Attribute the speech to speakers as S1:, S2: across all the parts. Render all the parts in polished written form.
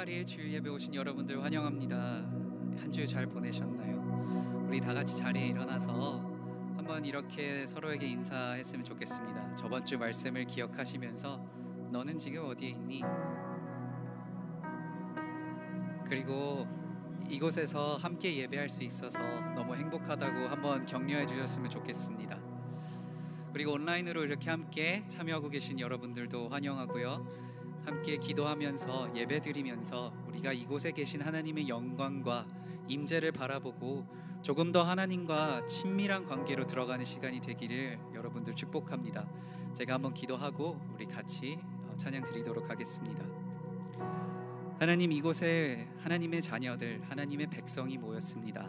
S1: 자리에 주일 예배 오신 여러분들 환영합니다. 한 주 잘 보내셨나요? 우리 다 같이 자리에 일어나서 한번 이렇게 서로에게 인사했으면 좋겠습니다. 저번 주 말씀을 기억하시면서 너는 지금 어디에 있니? 그리고 이곳에서 함께 예배할 수 있어서 너무 행복하다고 한번 격려해 주셨으면 좋겠습니다. 그리고 온라인으로 이렇게 함께 참여하고 계신 여러분들도 환영하고요. 함께 기도하면서 예배드리면서 우리가 이곳에 계신 하나님의 영광과 임재를 바라보고 조금 더 하나님과 친밀한 관계로 들어가는 시간이 되기를 여러분들 축복합니다. 제가 한번 기도하고 우리 같이 찬양 드리도록 하겠습니다. 하나님, 이곳에 하나님의 자녀들, 하나님의 백성이 모였습니다.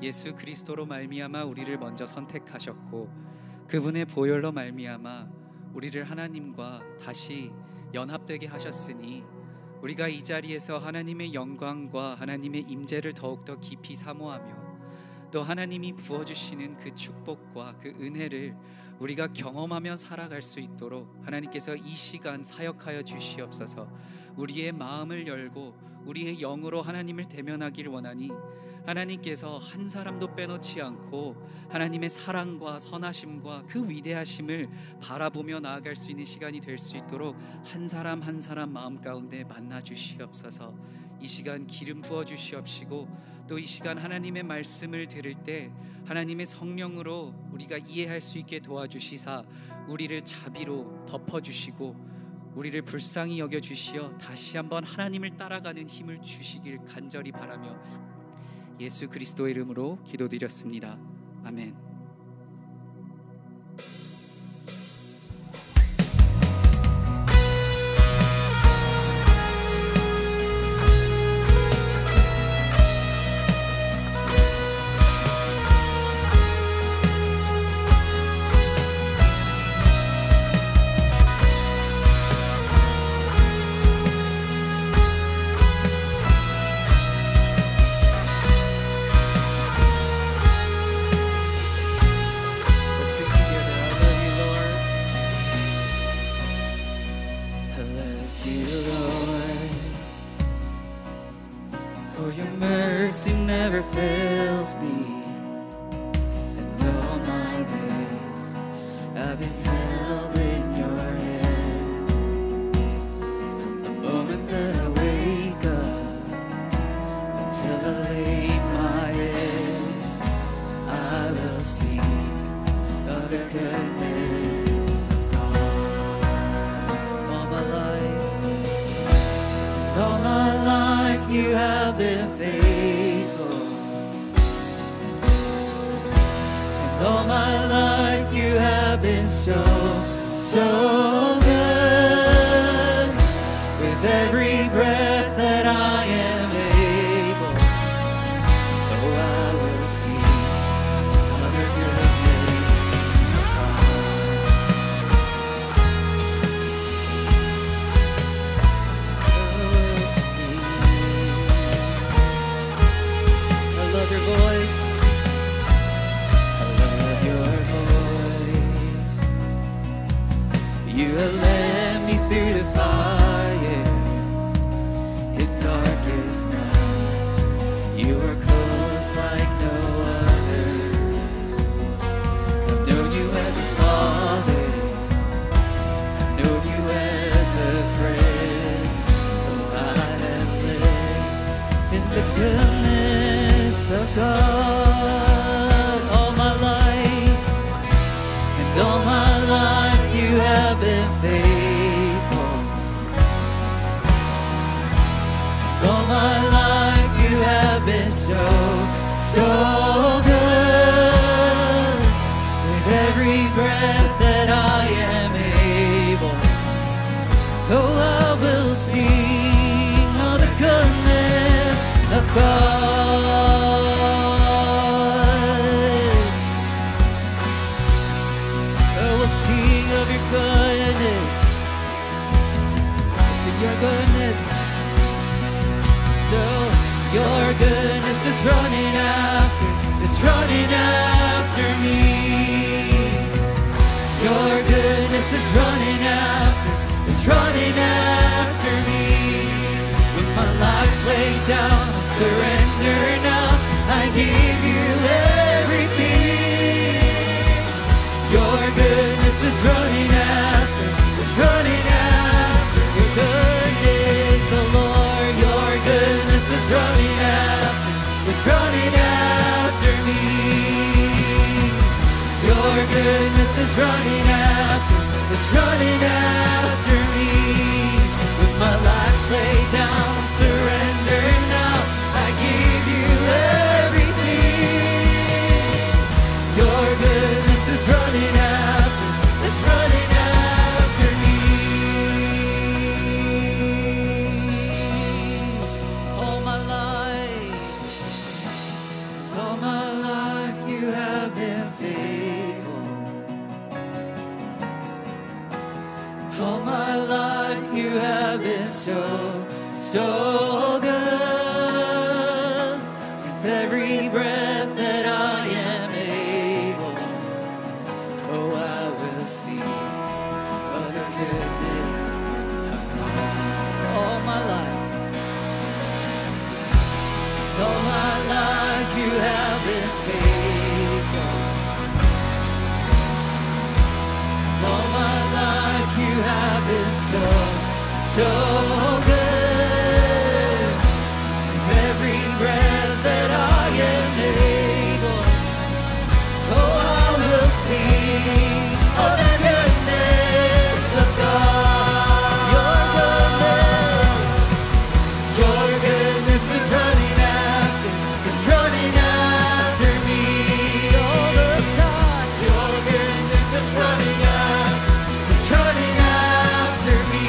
S1: 예수 그리스도로 말미암아 우리를 먼저 선택하셨고 그분의 보혈로 말미암아 우리를 하나님과 다시 연합되게 하셨으니 우리가 이 자리에서 하나님의 영광과 하나님의 임재를 더욱더 깊이 사모하며 또 하나님이 부어주시는 그 축복과 그 은혜를 우리가 경험하며 살아갈 수 있도록 하나님께서 이 시간 사역하여 주시옵소서. 우리의 마음을 열고 우리의 영으로 하나님을 대면하기를 원하니 하나님께서 한 사람도 빼놓지 않고 하나님의 사랑과 선하심과 그 위대하심을 바라보며 나아갈 수 있는 시간이 될 수 있도록 한 사람 한 사람 마음 가운데 만나 주시옵소서. 이 시간 기름 부어 주시옵시고 또 이 시간 하나님의 말씀을 들을 때 하나님의 성령으로 우리가 이해할 수 있게 도와주시사 우리를 자비로 덮어주시고 우리를 불쌍히 여겨주시어 다시 한번 하나님을 따라가는 힘을 주시길 간절히 바라며 예수 그리스도의 이름으로 기도드렸습니다. 아멘.
S2: Never fails me, and all my days I've been held in your hands. From the moment that I wake up until I lay my head, I will sing of the goodness of God. All my life you have been faithful. All my life you have been so, so good. With every breath that I am able, oh, I will sing of the goodness of God. I will sing. I love your voice. You have led me through the fire in darkest night. You are close like no other. I've known you as a father. I've known you as a friend. Oh, I have lived in the goodness of God all my life, and all my life you have been faithful. All my life you have been so, so good. With every breath that I am able, oh, I will sing of the goodness of God. I will sing of your goodness. Sing your goodness. So your goodness is running after me. Your goodness is running after me. When my is running after me. With my life laid down, surrender now. I give you everything. Your goodness is running after, it's running after me. All my life you have been faithful. All my life you have been so good. With every breath that I am able, oh, I will see all the goodness of God. All my life you have been faithful. All my life you have been so good. With every breath that I am able, oh, I will sing of the goodness of God. Your goodness is running after, it's running after me all the time. Your goodness is running after, it's running after me.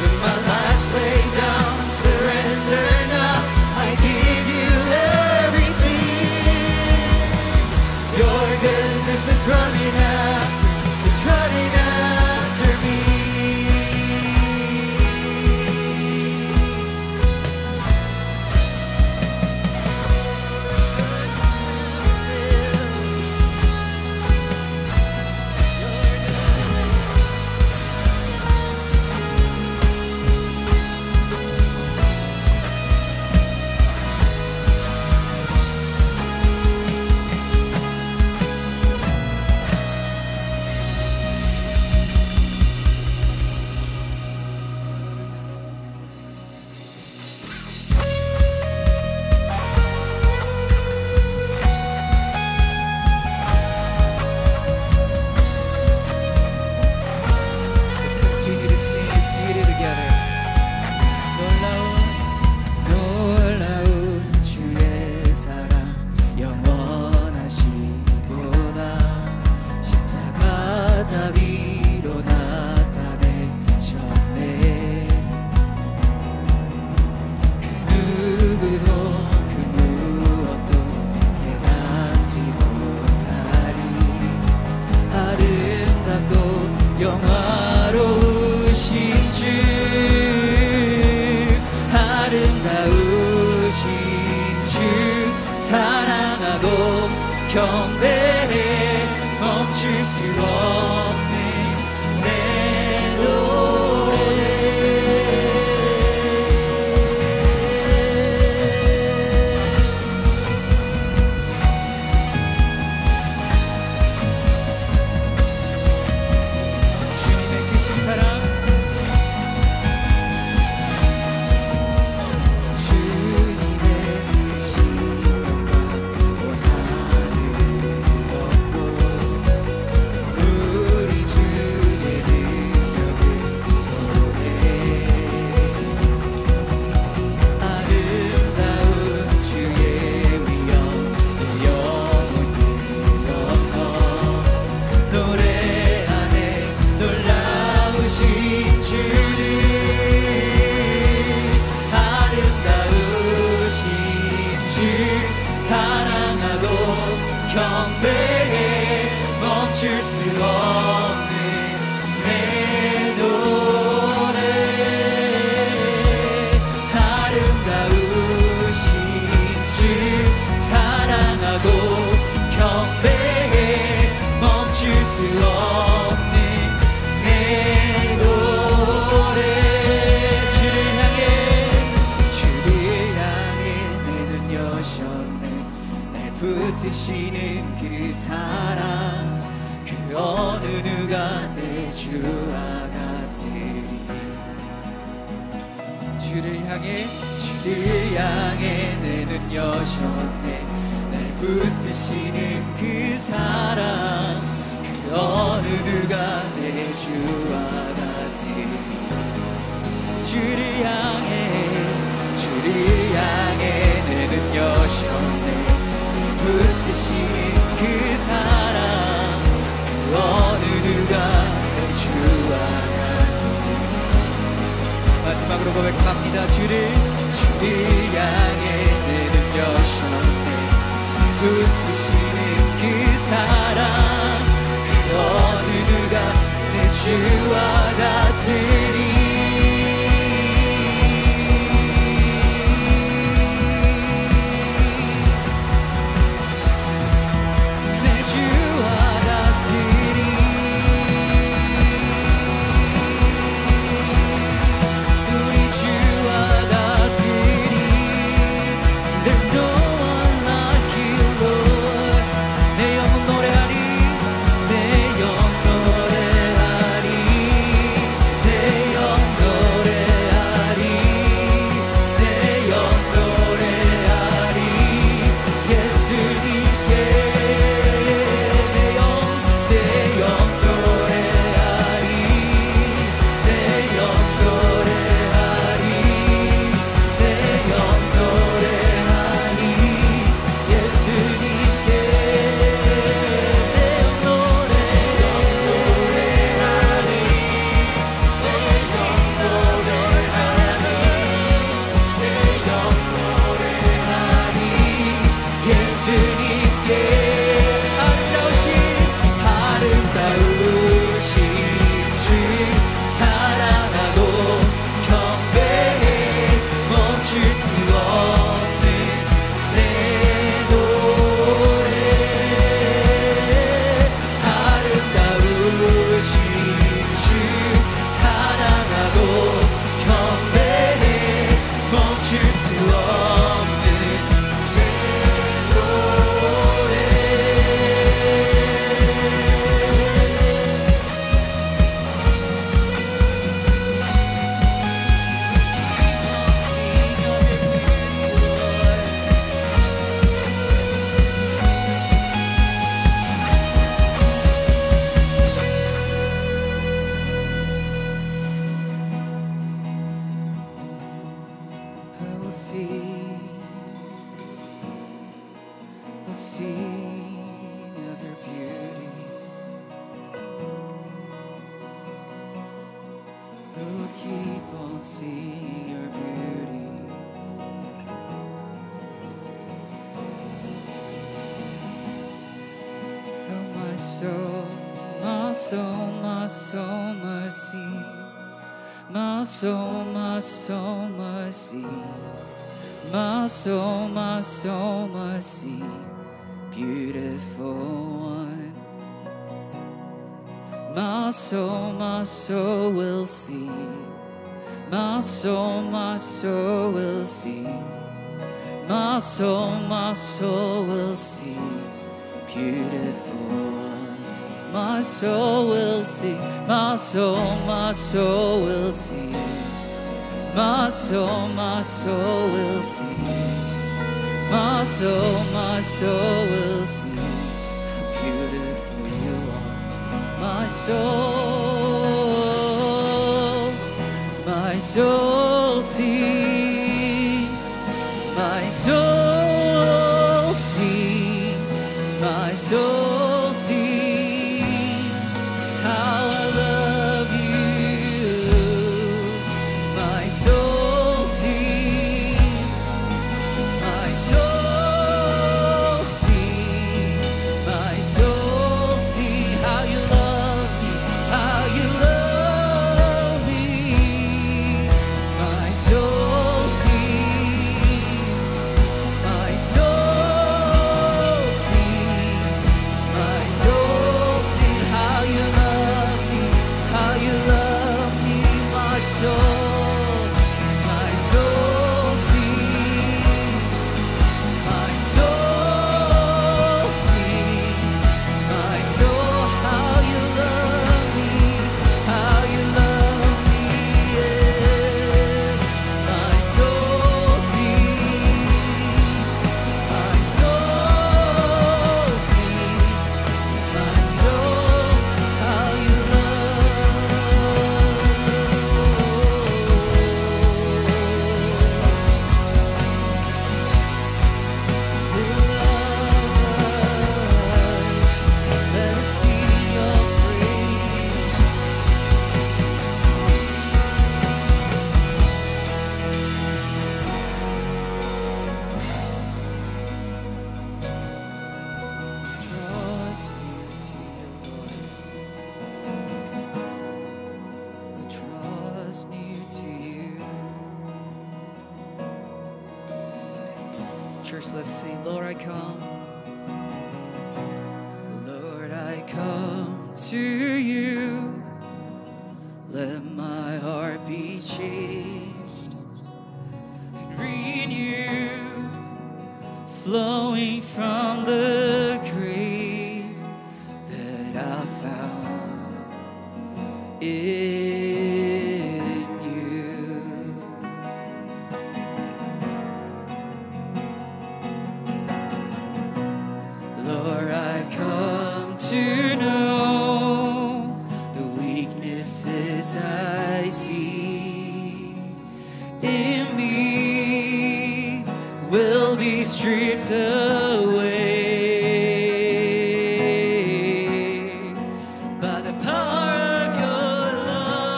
S2: With my life laid down, surrender now. I give you everything. Your goodness is running after, it's running after me. Let's continue to sing His beauty together. 놀라운 주의 사랑 영원하시도다. 십자가 자비로 나타내셨네. 그 누구도 그 무엇도 깨닫지 못하리. 아름답고 영화로우신 주, 아름다우신 주 사랑하고 경배해. 멈출 수 없는 내 노래. 주님의 크신 사랑, 주님의 크신 영광 온 하늘을 덮고 우리 주의 능력을 보내. 아름다운 주의 위엄 영원히 일어서 노래하네. 놀라우신 주를, 아름다우신 주 사랑하고 경배해. 멈출 수 없는 내 노래. 아름다우신 주 사랑하고 경배해. 멈출 수 없는 내 노래. 주를 향해 내 눈 여셨네. 날 붙드시는 그 사랑, 그 어느 누가 내 주와 같으리. 주를 향해 내 눈 여셨네. 날 붙드시는 그 사랑, 그 어느 누가 내 주와 같으리. 주를 향해 내는 여셨네. 붙드시는 그 사랑 그 어느 누가 내 주와 같으리. 마지막으로 고백합니다. 주를 향해 내는 여셨네. 붙드시는 그 사랑 그 어느 누가 내 주와 같으리. 내 주와 같으리. 우리 주와 같으리. There's no one like you, Lord. 내 영혼 노래하리. 내 영 노래하리. 내 영 노래하리. 내 영 노래하리. 예수님께 내 영 노래하리. 내 영 노래하리. 내 영 노래하리. 예수님께 내 영 노래하리. 내 영 노래하리. 내 영 노래하리. 예수님께 아름다우신 주 사랑하고 경배해. 멈출 수 없는 내 노래. 아름다우신 주 사랑하고 경배해. 멈출 수 없는 내 노래. Sing of your beauty, Lord. I will sing of your beauty. I will keep on seeing your beauty. Oh, my soul, my soul, my soul must sing. My soul, my soul must sing. My soul must sing. Beautiful one. My soul will sing. My soul will sing. My soul will sing. Beautiful one. My soul will sing. My soul will sing. My soul will sing. My soul will sing. Beautiful you are. My soul sings. My soul sings. My soul sings. How I love you. My soul sings. My soul sings. My soul sings. How you love me. How you love me. My soul sings. Church, let's sing. Lord, I come. Lord, I come to you. Let my heart be changed and renewed, flowing from the grace that I found in you. Lord, I come to know the weaknesses I see in me will be stripped away by the power of your love.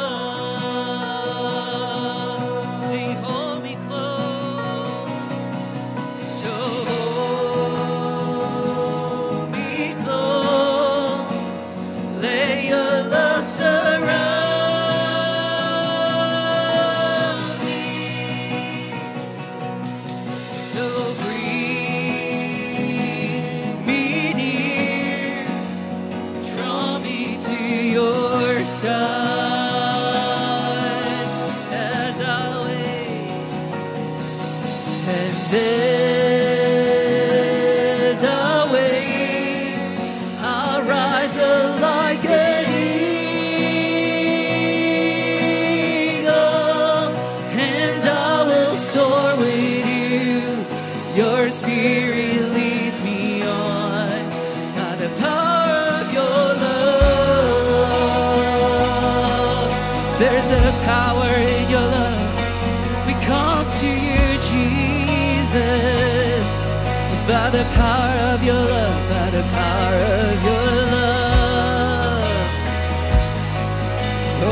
S2: Sing, hold me close, so hold me close, lay your love surround me, so bring me near, draw me to your side as I wait, and as I wait, I'll rise up like an eagle, and I will soar with you. Your spirit leads me on by the power of your love. There's a power in your love. We come to you, Jesus, by the power of your love, by the power of your love. Oh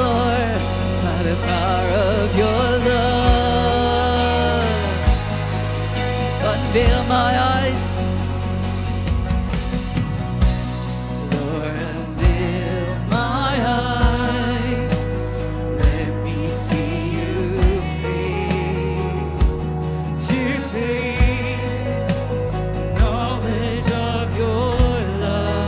S2: Lord, by the power of your love. Unveil my eyes, Lord, unveil my eyes. Let me see you face to face, knowledge of your love.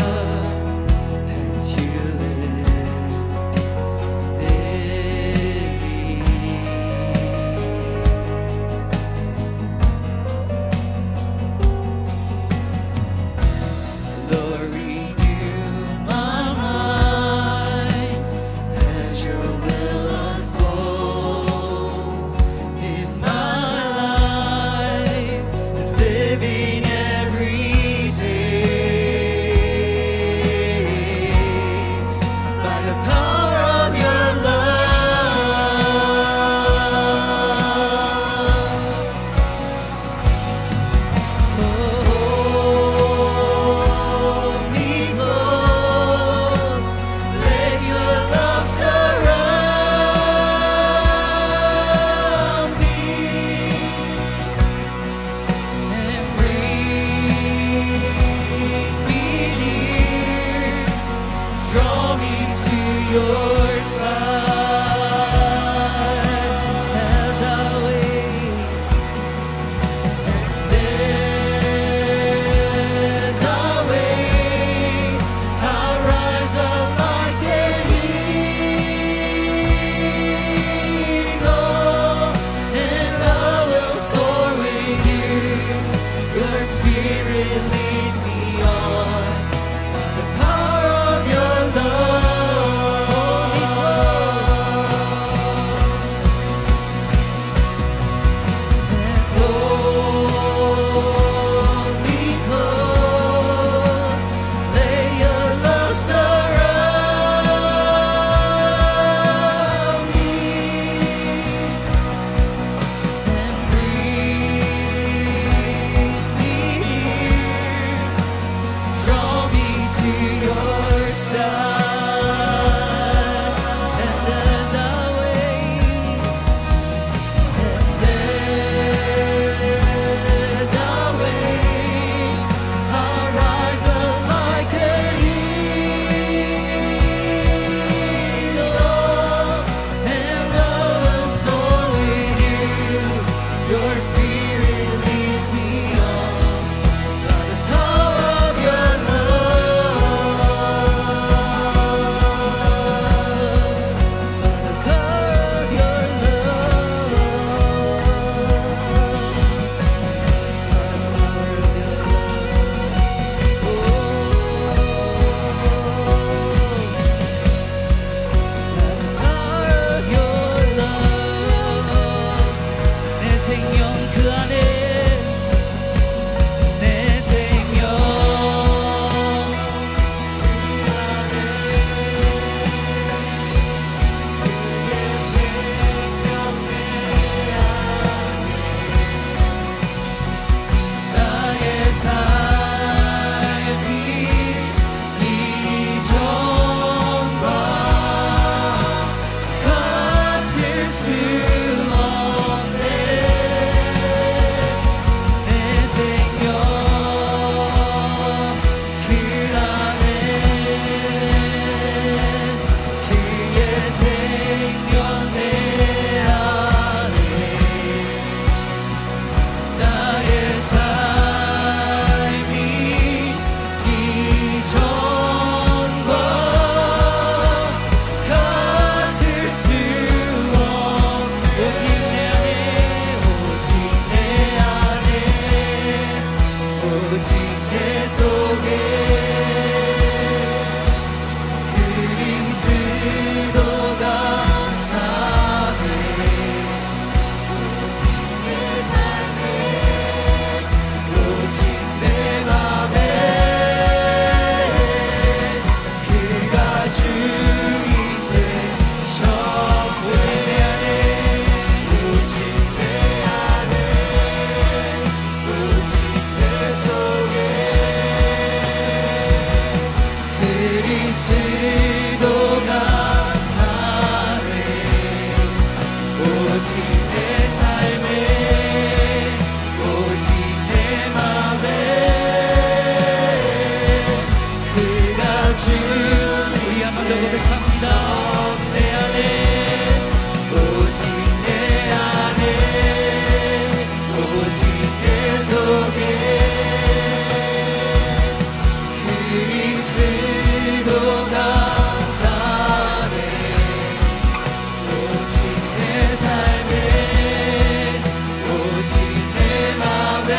S2: 생명 그 안에 내 생명 나의 삶이 이전과 같을 수 없네 내 생명 그 안에 그의 생명 내 안에 나의 삶이 이전과 같을 수 없네 오직 내 안에 오직 내 안에 오직 내 속에 그리스도가 사네 내 삶에 오직 내 맘에 그가 주인되셔 오직 내 안에 오직 내 안에 오직 내 속에 그리스도가 사네 오직 내 삶에 오직 내 맘에 그가 주 우리 한 번 더 고백합니다 내 안에 오직 내 안에 오직 내 속에 그리스도가 사네 오직 내 삶에 오직 내 맘에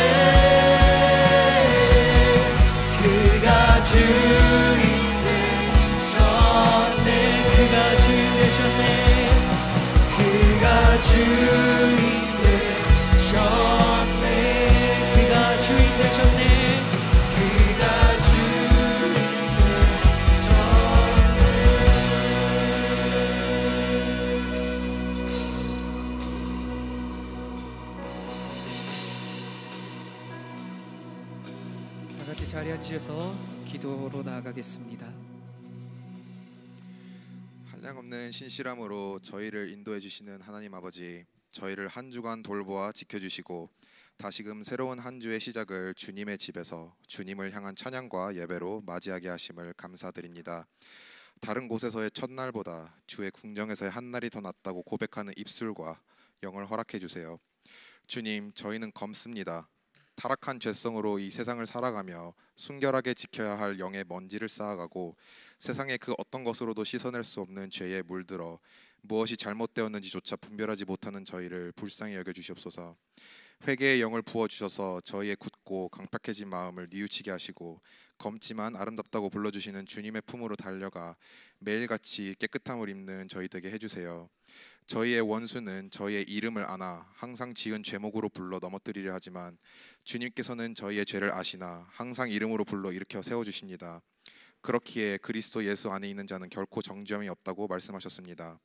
S2: 그가 주인 되셨네 그가 주인 되셨네 그가 주인 되셨네 그가 주인 되셨네 그가 주인
S1: 다 같이 자리에 앉으셔서 기도로 나아가겠습니다.
S3: 한량없는 신실함으로 저희를 인도해 주시는 하나님 아버지, 저희를 한 주간 돌보아 지켜주시고 다시금 새로운 한 주의 시작을 주님의 집에서 주님을 향한 찬양과 예배로 맞이하게 하심을 감사드립니다. 다른 곳에서의 첫날보다 주의 궁정에서의 한날이 더 낫다고 고백하는 입술과 영을 허락해 주세요. 주님, 저희는 검습니다. 타락한 죄성으로 이 세상을 살아가며 순결하게 지켜야 할 영의 먼지를 쌓아가고 세상의 그 어떤 것으로도 씻어낼 수 없는 죄에 물들어 무엇이 잘못되었는지조차 분별하지 못하는 저희를 불쌍히 여겨주시옵소서. 회개의 영을 부어주셔서 저희의 굳고 강팍해진 마음을 뉘우치게 하시고 검지만 아름답다고 불러주시는 주님의 품으로 달려가 매일같이 깨끗함을 입는 저희 되게 해주세요. 저희의 원수는 저희의 이름을 아나 항상 지은 죄목으로 불러 넘어뜨리려 하지만 주님께서는 저희의 죄를 아시나 항상 이름으로 불러 일으켜 세워주십니다. 그렇기에 그리스도 예수 안에 있는 자는 결코 정죄함이 없다고 말씀하셨습니다.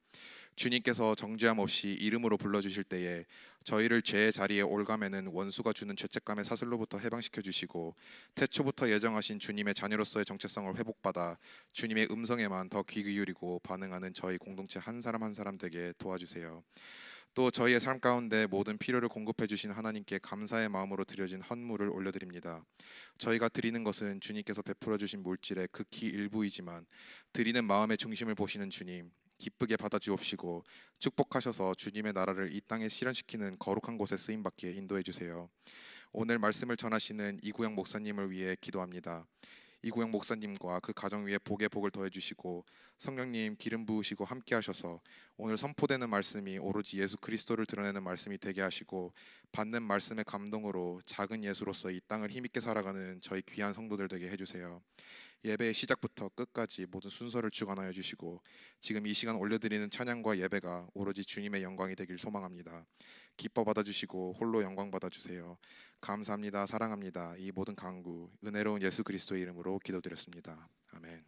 S3: 주님께서 정죄함 없이 이름으로 불러주실 때에 저희를 죄의 자리에 올가매는 원수가 주는 죄책감의 사슬로부터 해방시켜 주시고 태초부터 예정하신 주님의 자녀로서의 정체성을 회복받아 주님의 음성에만 더 귀 기울이고 반응하는 저희 공동체 한 사람 한 사람 되게 도와주세요. 또 저희의 삶 가운데 모든 필요를 공급해 주신 하나님께 감사의 마음으로 드려진 헌물을 올려드립니다. 저희가 드리는 것은 주님께서 베풀어 주신 물질의 극히 일부이지만 드리는 마음의 중심을 보시는 주님, 기쁘게 받아주옵시고 축복하셔서 주님의 나라를 이 땅에 실현시키는 거룩한 곳에 쓰임받기에 인도해 주세요. 오늘 말씀을 전하시는 이구영 목사님을 위해 기도합니다. 이구영 목사님과 그 가정 위에 복의 복을 더해 주시고 성령님 기름 부으시고 함께 하셔서 오늘 선포되는 말씀이 오로지 예수 그리스도를 드러내는 말씀이 되게 하시고 받는 말씀의 감동으로 작은 예수로서 이 땅을 힘있게 살아가는 저희 귀한 성도들 되게 해주세요. 예배의 시작부터 끝까지 모든 순서를 주관하여 주시고 지금 이 시간 올려드리는 찬양과 예배가 오로지 주님의 영광이 되길 소망합니다. 기뻐 받아주시고 홀로 영광 받아주세요. 감사합니다. 사랑합니다. 이 모든 간구 은혜로운 예수 그리스도의 이름으로 기도드렸습니다. 아멘.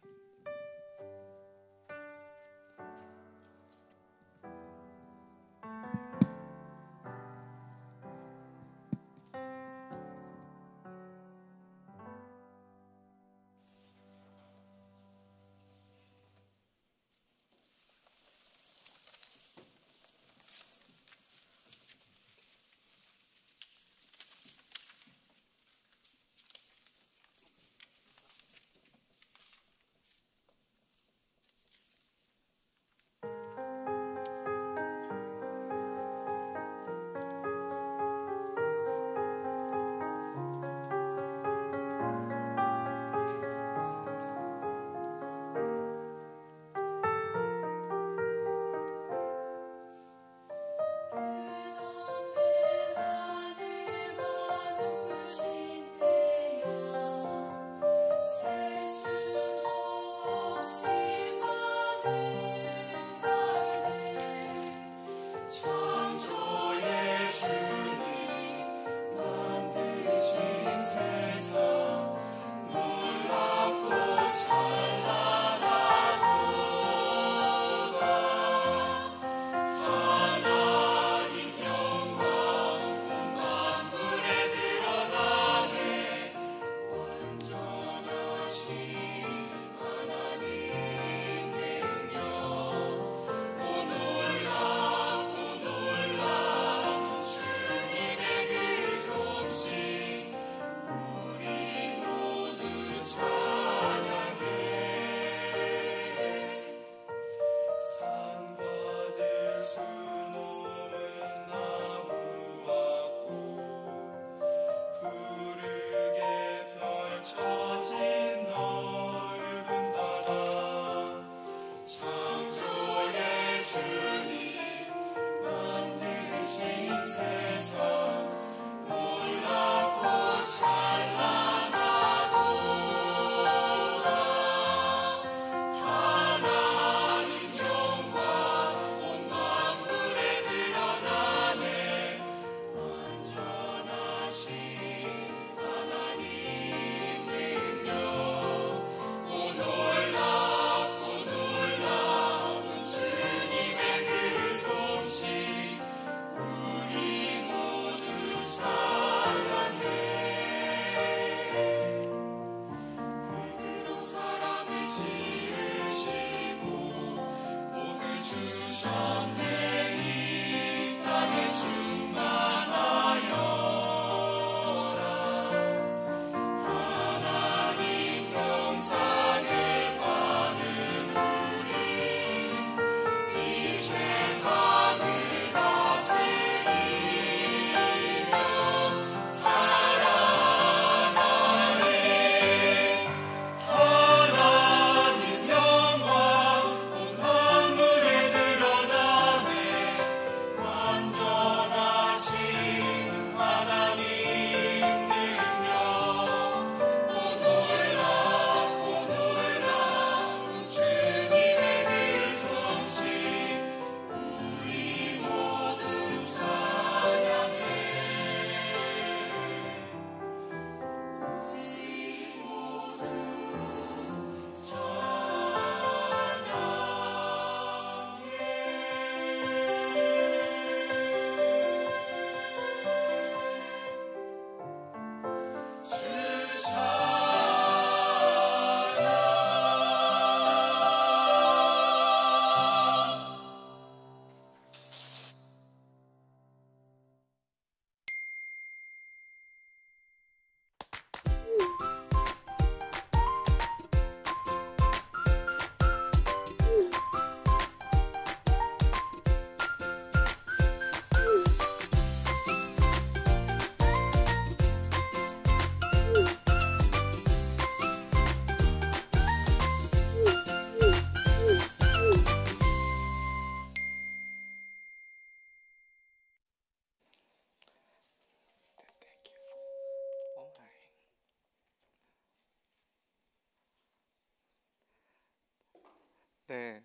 S4: 네,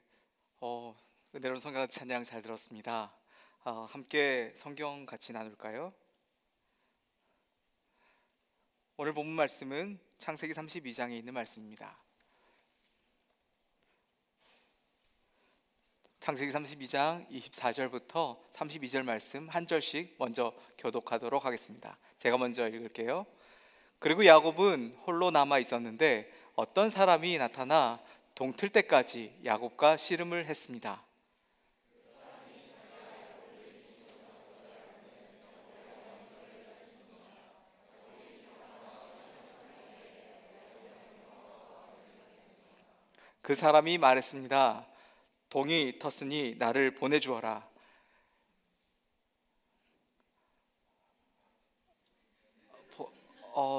S4: 은혜로운 성경 찬양 잘 들었습니다. 함께 성경 같이 나눌까요? 오늘 본문 말씀은 창세기 32장에 있는 말씀입니다. 창세기 32장 24절부터 32절 말씀 한 절씩 먼저 교독하도록 하겠습니다. 제가 먼저 읽을게요. 그리고 야곱은 홀로 남아 있었는데 어떤 사람이 나타나 동틀 때까지 야곱과 씨름을 했습니다. 그 사람이 말했습니다. 동이 텄으니 나를 보내주어라.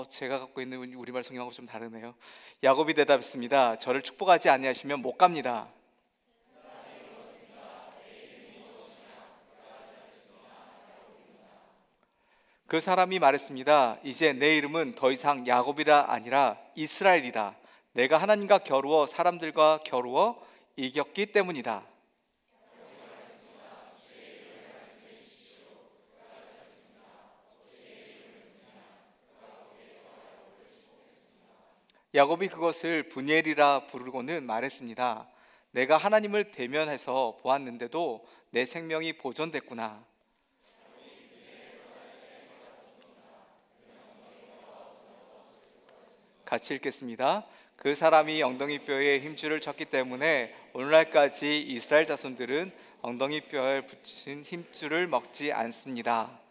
S4: 제가 갖고 있는 우리말 성경하고 좀 다르네요. 야곱이 대답했습니다. 저를 축복하지 아니하시면 못 갑니다. 그 사람이 말했습니다. 이제 내 이름은 더 이상 야곱이라 아니라 이스라엘이다. 내가 하나님과 겨루어 사람들과 겨루어 이겼기 때문이다. 야곱이 그것을 분이엘이라 부르고는 말했습니다. 내가 하나님을 대면해서 보았는데도 내 생명이 보존됐구나. 같이 읽겠습니다. 그 사람이 엉덩이뼈에 힘줄을 쳤기 때문에 오늘날까지 이스라엘 자손들은 엉덩이뼈에 붙인 힘줄을 먹지 않습니다.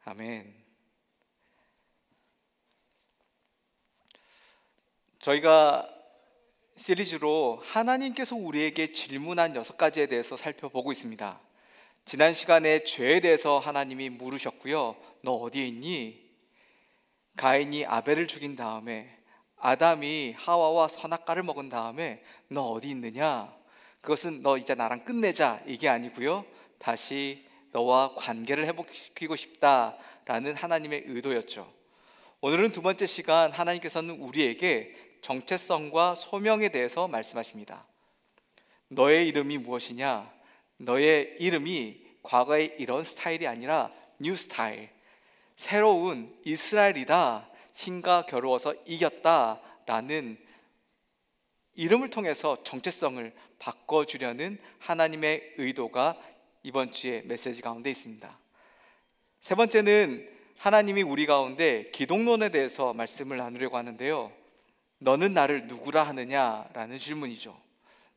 S4: 아멘. 저희가 시리즈로 하나님께서 우리에게 질문한 6가지에 대해서 살펴보고 있습니다. 지난 시간에 죄에 대해서 하나님이 물으셨고요. 너 어디에 있니? 가인이 아벨을 죽인 다음에 아담이 하와와 선악과를 먹은 다음에 너 어디 있느냐? 그것은 너 이제 나랑 끝내자 이게 아니고요. 다시 너와 관계를 회복시키고 싶다라는 하나님의 의도였죠. 오늘은 두 번째 시간 하나님께서는 우리에게 정체성과 소명에 대해서 말씀하십니다. 너의 이름이 무엇이냐? 너의 이름이 과거의 이런 스타일이 아니라 뉴 스타일, 새로운 이스라엘이다. 신과 겨루어서 이겼다라는 이름을 통해서 정체성을 바꿔주려는 하나님의 의도가 이번 주의 메시지 가운데 있습니다. 세 번째는 하나님이 우리 가운데 기독론에 대해서 말씀을 나누려고 하는데요. 너는 나를 누구라 하느냐라는 질문이죠.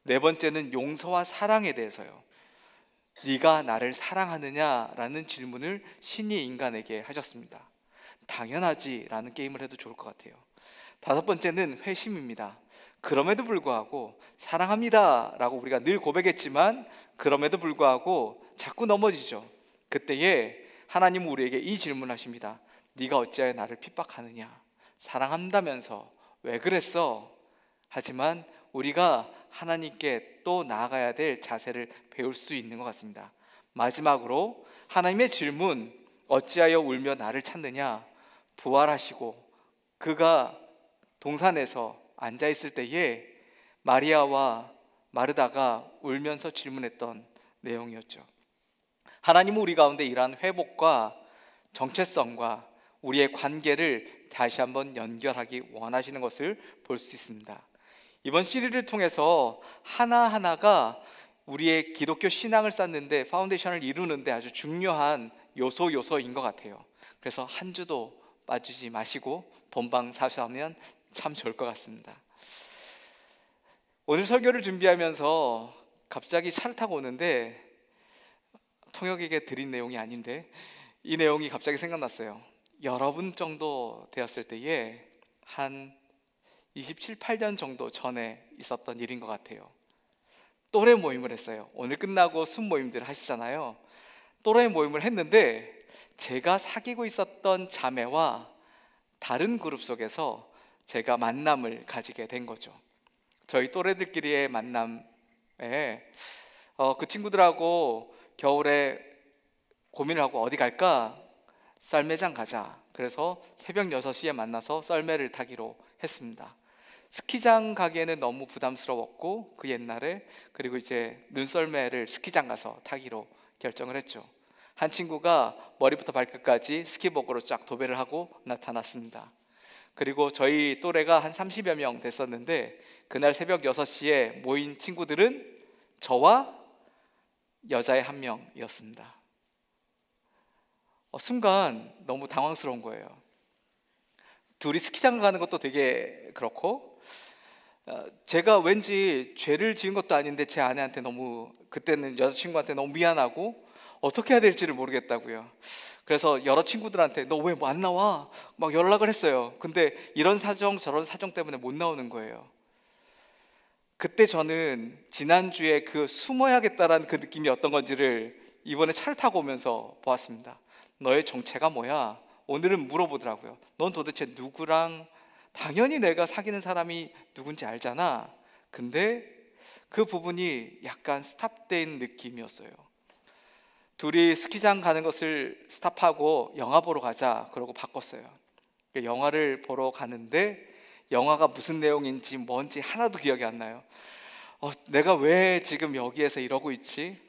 S4: 네 번째는 용서와 사랑에 대해서요. 네가 나를 사랑하느냐라는 질문을 신이 인간에게 하셨습니다. 당연하지 라는 게임을 해도 좋을 것 같아요. 다섯 번째는 회심입니다. 그럼에도 불구하고 사랑합니다 라고 우리가 늘 고백했지만 그럼에도 불구하고 자꾸 넘어지죠. 그때에 하나님은 우리에게 이 질문을 하십니다. 네가 어찌하여 나를 핍박하느냐? 사랑한다면서 왜 그랬어? 하지만 우리가 하나님께 또 나아가야 될 자세를 배울 수 있는 것 같습니다. 마지막으로 하나님의 질문, 어찌하여 울며 나를 찾느냐? 부활하시고 그가 동산에서 앉아있을 때에 마리아와 마르다가 울면서 질문했던 내용이었죠. 하나님은 우리 가운데 이러한 회복과 정체성과 우리의 관계를 다시 한번 연결하기 원하시는 것을 볼 수 있습니다. 이번 시리즈를 통해서 하나하나가 우리의 기독교 신앙을 쌓는데 파운데이션을 이루는데 아주 중요한 요소인 것 같아요. 그래서 한 주도 빠지지 마시고 본방 사수하면 참 좋을 것 같습니다. 오늘 설교를 준비하면서 갑자기 차를 타고 오는데 통역에게 드린 내용이 아닌데 이 내용이 갑자기 생각났어요. 여러분 정도 되었을 때에 한 27, 8년 정도 전에 있었던 일인 것 같아요. 또래 모임을 했어요. 오늘 끝나고 순 모임들 하시잖아요. 또래 모임을 했는데 제가 사귀고 있었던 자매와 다른 그룹 속에서 제가 만남을 가지게 된 거죠. 저희 또래들끼리의 만남에 그 친구들하고 겨울에 고민을 하고 어디 갈까? 썰매장 가자. 그래서 새벽 6시에 만나서 썰매를 타기로 했습니다. 스키장 가기에는 너무 부담스러웠고 그 옛날에, 그리고 이제 눈썰매를 스키장 가서 타기로 결정을 했죠. 한 친구가 머리부터 발끝까지 스키복으로 쫙 도배를 하고 나타났습니다. 그리고 저희 또래가 한 30여 명 됐었는데 그날 새벽 6시에 모인 친구들은 저와 여자애 한 명이었습니다. 순간 너무 당황스러운 거예요. 둘이 스키장 가는 것도 되게 그렇고, 제가 왠지 죄를 지은 것도 아닌데 제 아내한테 너무, 그때는 여자친구한테 너무 미안하고 어떻게 해야 될지를 모르겠다고요. 그래서 여러 친구들한테 너 왜 뭐 안 나와? 막 연락을 했어요. 근데 이런 사정 저런 사정 때문에 못 나오는 거예요. 그때 저는 지난주에 그 숨어야겠다라는 그 느낌이 어떤 건지를 이번에 차를 타고 오면서 보았습니다. 너의 정체가 뭐야? 오늘은 물어보더라고요. 넌 도대체 누구랑, 당연히 내가 사귀는 사람이 누군지 알잖아. 근데 그 부분이 약간 스탑된 느낌이었어요. 둘이 스키장 가는 것을 스탑하고 영화 보러 가자 그러고 바꿨어요. 영화를 보러 가는데 영화가 무슨 내용인지 뭔지 하나도 기억이 안 나요. 내가 왜 지금 여기에서 이러고 있지?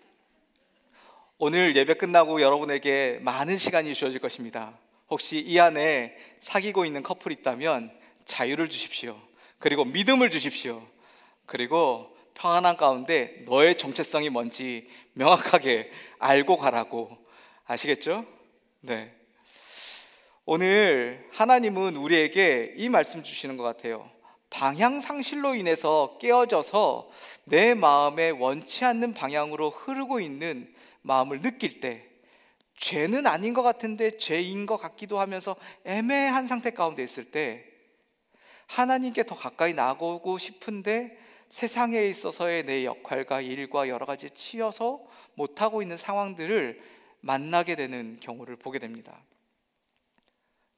S4: 오늘 예배 끝나고 여러분에게 많은 시간이 주어질 것입니다. 혹시 이 안에 사귀고 있는 커플이 있다면 자유를 주십시오. 그리고 믿음을 주십시오. 그리고 평안한 가운데 너의 정체성이 뭔지 명확하게 알고 가라고. 아시겠죠? 네. 오늘 하나님은 우리에게 이 말씀 주시는 것 같아요. 방향 상실로 인해서 깨어져서 내 마음에 원치 않는 방향으로 흐르고 있는 마음을 느낄 때, 죄는 아닌 것 같은데 죄인 것 같기도 하면서 애매한 상태 가운데 있을 때, 하나님께 더 가까이 나가고 싶은데 세상에 있어서의 내 역할과 일과 여러 가지 치여서 못하고 있는 상황들을 만나게 되는 경우를 보게 됩니다.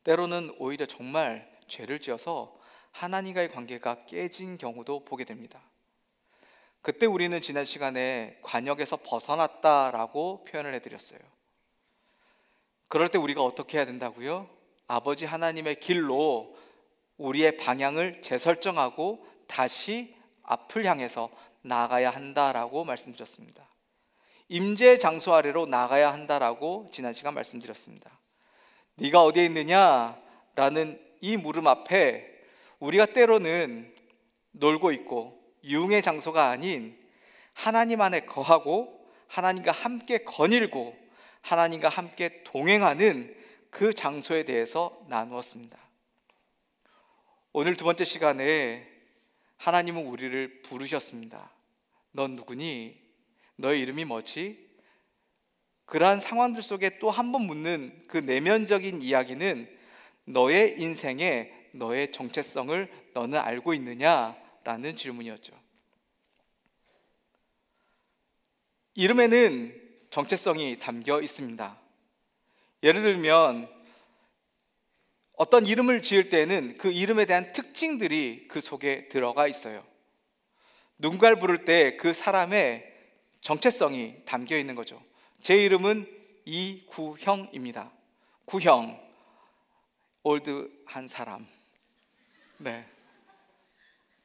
S4: 때로는 오히려 정말 죄를 지어서 하나님과의 관계가 깨진 경우도 보게 됩니다. 그때 우리는 지난 시간에 관역에서 벗어났다라고 표현을 해드렸어요. 그럴 때 우리가 어떻게 해야 된다고요? 아버지 하나님의 길로 우리의 방향을 재설정하고 다시 앞을 향해서 나가야 한다라고 말씀드렸습니다. 임재 장소 아래로 나가야 한다라고 지난 시간 말씀드렸습니다. 네가 어디에 있느냐라는 이 물음 앞에 우리가 때로는 놀고 있고 유흥의 장소가 아닌 하나님 안에 거하고 하나님과 함께 거닐고 하나님과 함께 동행하는 그 장소에 대해서 나누었습니다. 오늘 두 번째 시간에 하나님은 우리를 부르셨습니다. 넌 누구니? 너의 이름이 뭐지? 그러한 상황들 속에 또 한 번 묻는 그 내면적인 이야기는 너의 인생에 너의 정체성을 너는 알고 있느냐라는 질문이었죠. 이름에는 정체성이 담겨 있습니다. 예를 들면 어떤 이름을 지을 때에는 그 이름에 대한 특징들이 그 속에 들어가 있어요. 누군가를 부를 때 그 사람의 정체성이 담겨 있는 거죠. 제 이름은 이구형입니다. 구형, 올드한 사람. 네.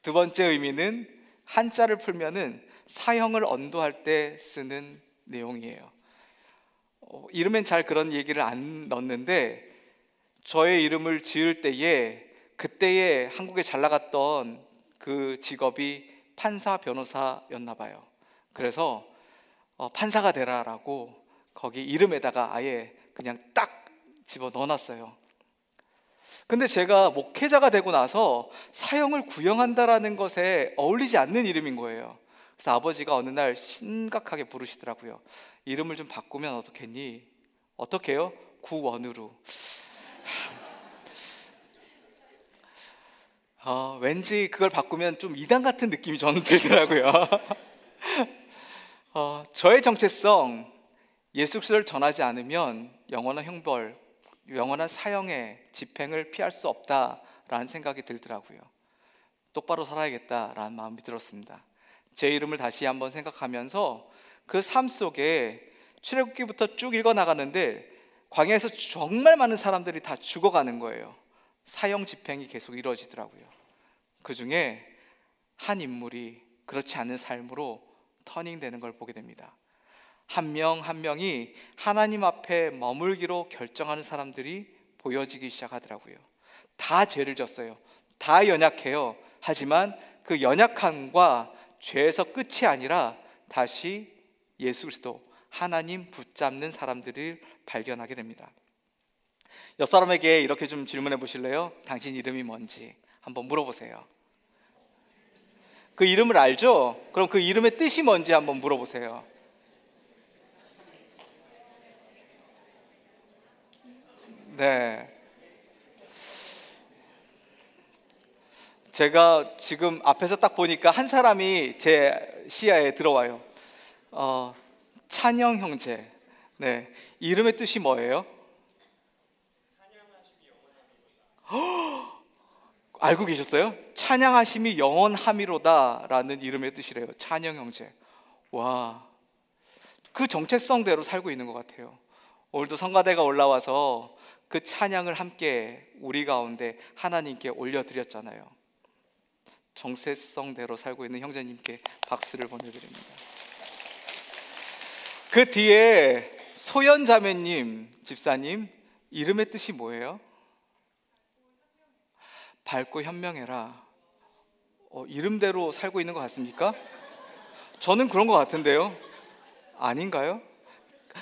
S4: 두 번째 의미는 한자를 풀면은 사형을 언도할 때 쓰는 내용이에요. 이름엔 잘 그런 얘기를 안 넣는데 저의 이름을 지을 때에 그때의 한국에 잘 나갔던 그 직업이 판사 변호사였나 봐요. 그래서 판사가 되라라고 거기 이름에다가 아예 그냥 딱 집어 넣어놨어요. 근데 제가 목회자가 되고 나서 사형을 구형한다라는 것에 어울리지 않는 이름인 거예요. 그래서 아버지가 어느 날 심각하게 부르시더라고요. 이름을 좀 바꾸면 어떻겠니? 어떻게요? 구원으로. 왠지 그걸 바꾸면 좀 이단 같은 느낌이 저는 들더라고요. 저의 정체성, 예수 그리스도를 전하지 않으면 영원한 형벌, 영원한 사형의 집행을 피할 수 없다라는 생각이 들더라고요. 똑바로 살아야겠다라는 마음이 들었습니다. 제 이름을 다시 한번 생각하면서 그 삶 속에 출애굽기부터 쭉 읽어나가는데 광야에서 정말 많은 사람들이 다 죽어가는 거예요. 사형 집행이 계속 이루어지더라고요. 그 중에 한 인물이 그렇지 않은 삶으로 터닝되는 걸 보게 됩니다. 한 명 한 명이 하나님 앞에 머물기로 결정하는 사람들이 보여지기 시작하더라고요. 다 죄를 졌어요. 다 연약해요. 하지만 그 연약함과 죄에서 끝이 아니라 다시 예수 그리스도 하나님 붙잡는 사람들을 발견하게 됩니다. 옆 사람에게 이렇게 좀 질문해 보실래요? 당신 이름이 뭔지 한번 물어보세요. 그 이름을 알죠? 그럼 그 이름의 뜻이 뭔지 한번 물어보세요. 네. 제가 지금 앞에서 딱 보니까 한 사람이 제 시야에 들어와요. 찬영 형제. 네. 이름의 뜻이 뭐예요? 알고 계셨어요? 찬양하심이 영원함이로다라는 이름의 뜻이래요. 찬영 형제. 와, 그 정체성대로 살고 있는 것 같아요. 오늘도 성가대가 올라와서 그 찬양을 함께 우리 가운데 하나님께 올려드렸잖아요. 정체성대로 살고 있는 형제님께 박수를 보내드립니다. 그 뒤에 소연 자매님, 집사님 이름의 뜻이 뭐예요? 밝고 현명해라. 이름대로 살고 있는 것 같습니까? 저는 그런 것 같은데요. 아닌가요?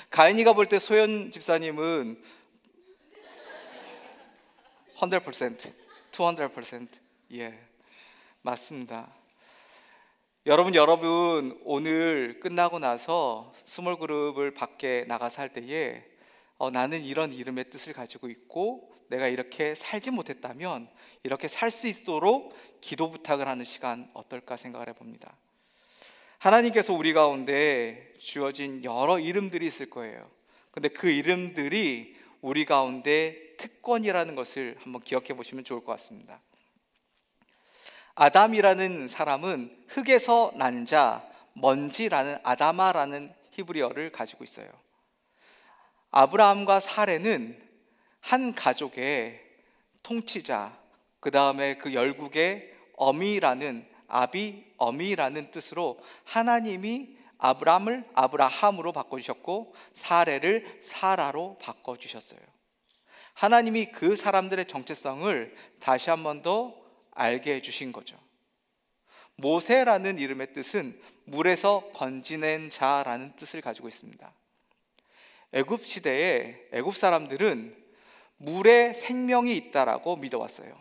S4: 가인이가 볼 때 소연 집사님은 100%, 200%. 예, 맞습니다. 여러분 오늘 끝나고 나서 스몰 그룹을 밖에 나가서 할 때에 나는 이런 이름의 뜻을 가지고 있고 내가 이렇게 살지 못했다면 이렇게 살 수 있도록 기도 부탁을 하는 시간 어떨까 생각을 해봅니다. 하나님께서 우리 가운데 주어진 여러 이름들이 있을 거예요. 근데 그 이름들이 우리 가운데 특권이라는 것을 한번 기억해 보시면 좋을 것 같습니다. 아담이라는 사람은 흙에서 난 자, 먼지라는 아다마라는 히브리어를 가지고 있어요. 아브라함과 사레는 한 가족의 통치자, 그 다음에 그 열국의 어미라는 어미라는 뜻으로 하나님이 아브라함을 아브라함으로 바꿔주셨고 사레를 사라로 바꿔주셨어요. 하나님이 그 사람들의 정체성을 다시 한 번 더 알게 해주신 거죠. 모세라는 이름의 뜻은 물에서 건지낸 자라는 뜻을 가지고 있습니다. 애굽 시대에 애굽 사람들은 물에 생명이 있다라고 믿어왔어요.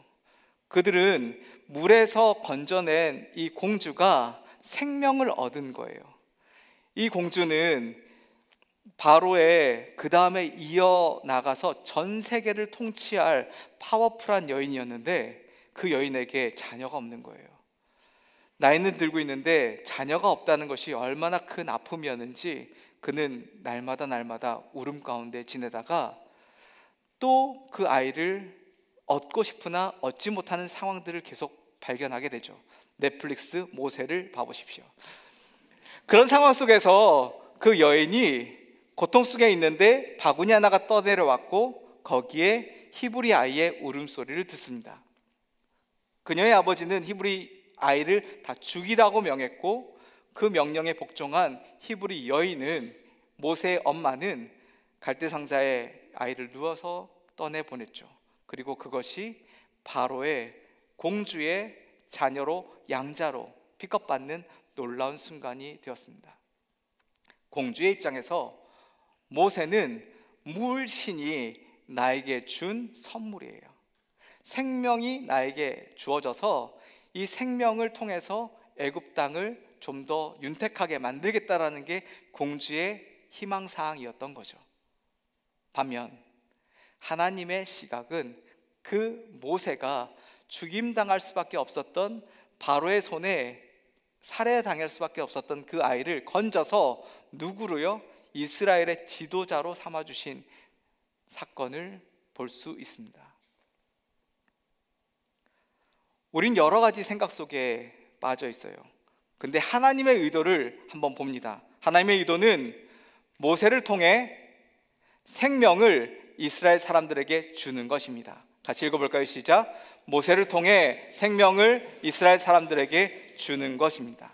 S4: 그들은 물에서 건져낸 이 공주가 생명을 얻은 거예요. 이 공주는 바로의 그 다음에 이어나가서 전 세계를 통치할 파워풀한 여인이었는데 그 여인에게 자녀가 없는 거예요. 나이는 들고 있는데 자녀가 없다는 것이 얼마나 큰 아픔이었는지 그는 날마다 울음 가운데 지내다가 또 그 아이를 얻고 싶으나 얻지 못하는 상황들을 계속 발견하게 되죠. 넷플릭스 모세를 봐보십시오. 그런 상황 속에서 그 여인이 고통 속에 있는데 바구니 하나가 떠내려왔고 거기에 히브리 아이의 울음소리를 듣습니다. 그녀의 아버지는 히브리 아이를 다 죽이라고 명했고 그 명령에 복종한 히브리 여인은 모세의 엄마는 갈대상자에 아이를 누워서 떠내보냈죠. 그리고 그것이 바로의 공주의 자녀로 양자로 픽업받는 놀라운 순간이 되었습니다. 공주의 입장에서 모세는 물신이 나에게 준 선물이에요. 생명이 나에게 주어져서 이 생명을 통해서 애굽 땅을 좀 더 윤택하게 만들겠다라는 게 공주의 희망사항이었던 거죠. 반면 하나님의 시각은 그 모세가 죽임당할 수밖에 없었던 바로의 손에 살해당할 수밖에 없었던 그 아이를 건져서 누구로요? 이스라엘의 지도자로 삼아주신 사건을 볼 수 있습니다. 우린 여러 가지 생각 속에 빠져 있어요. 근데 하나님의 의도를 한번 봅니다. 하나님의 의도는 모세를 통해 생명을 이스라엘 사람들에게 주는 것입니다. 같이 읽어볼까요? 시작. 모세를 통해 생명을 이스라엘 사람들에게 주는 것입니다.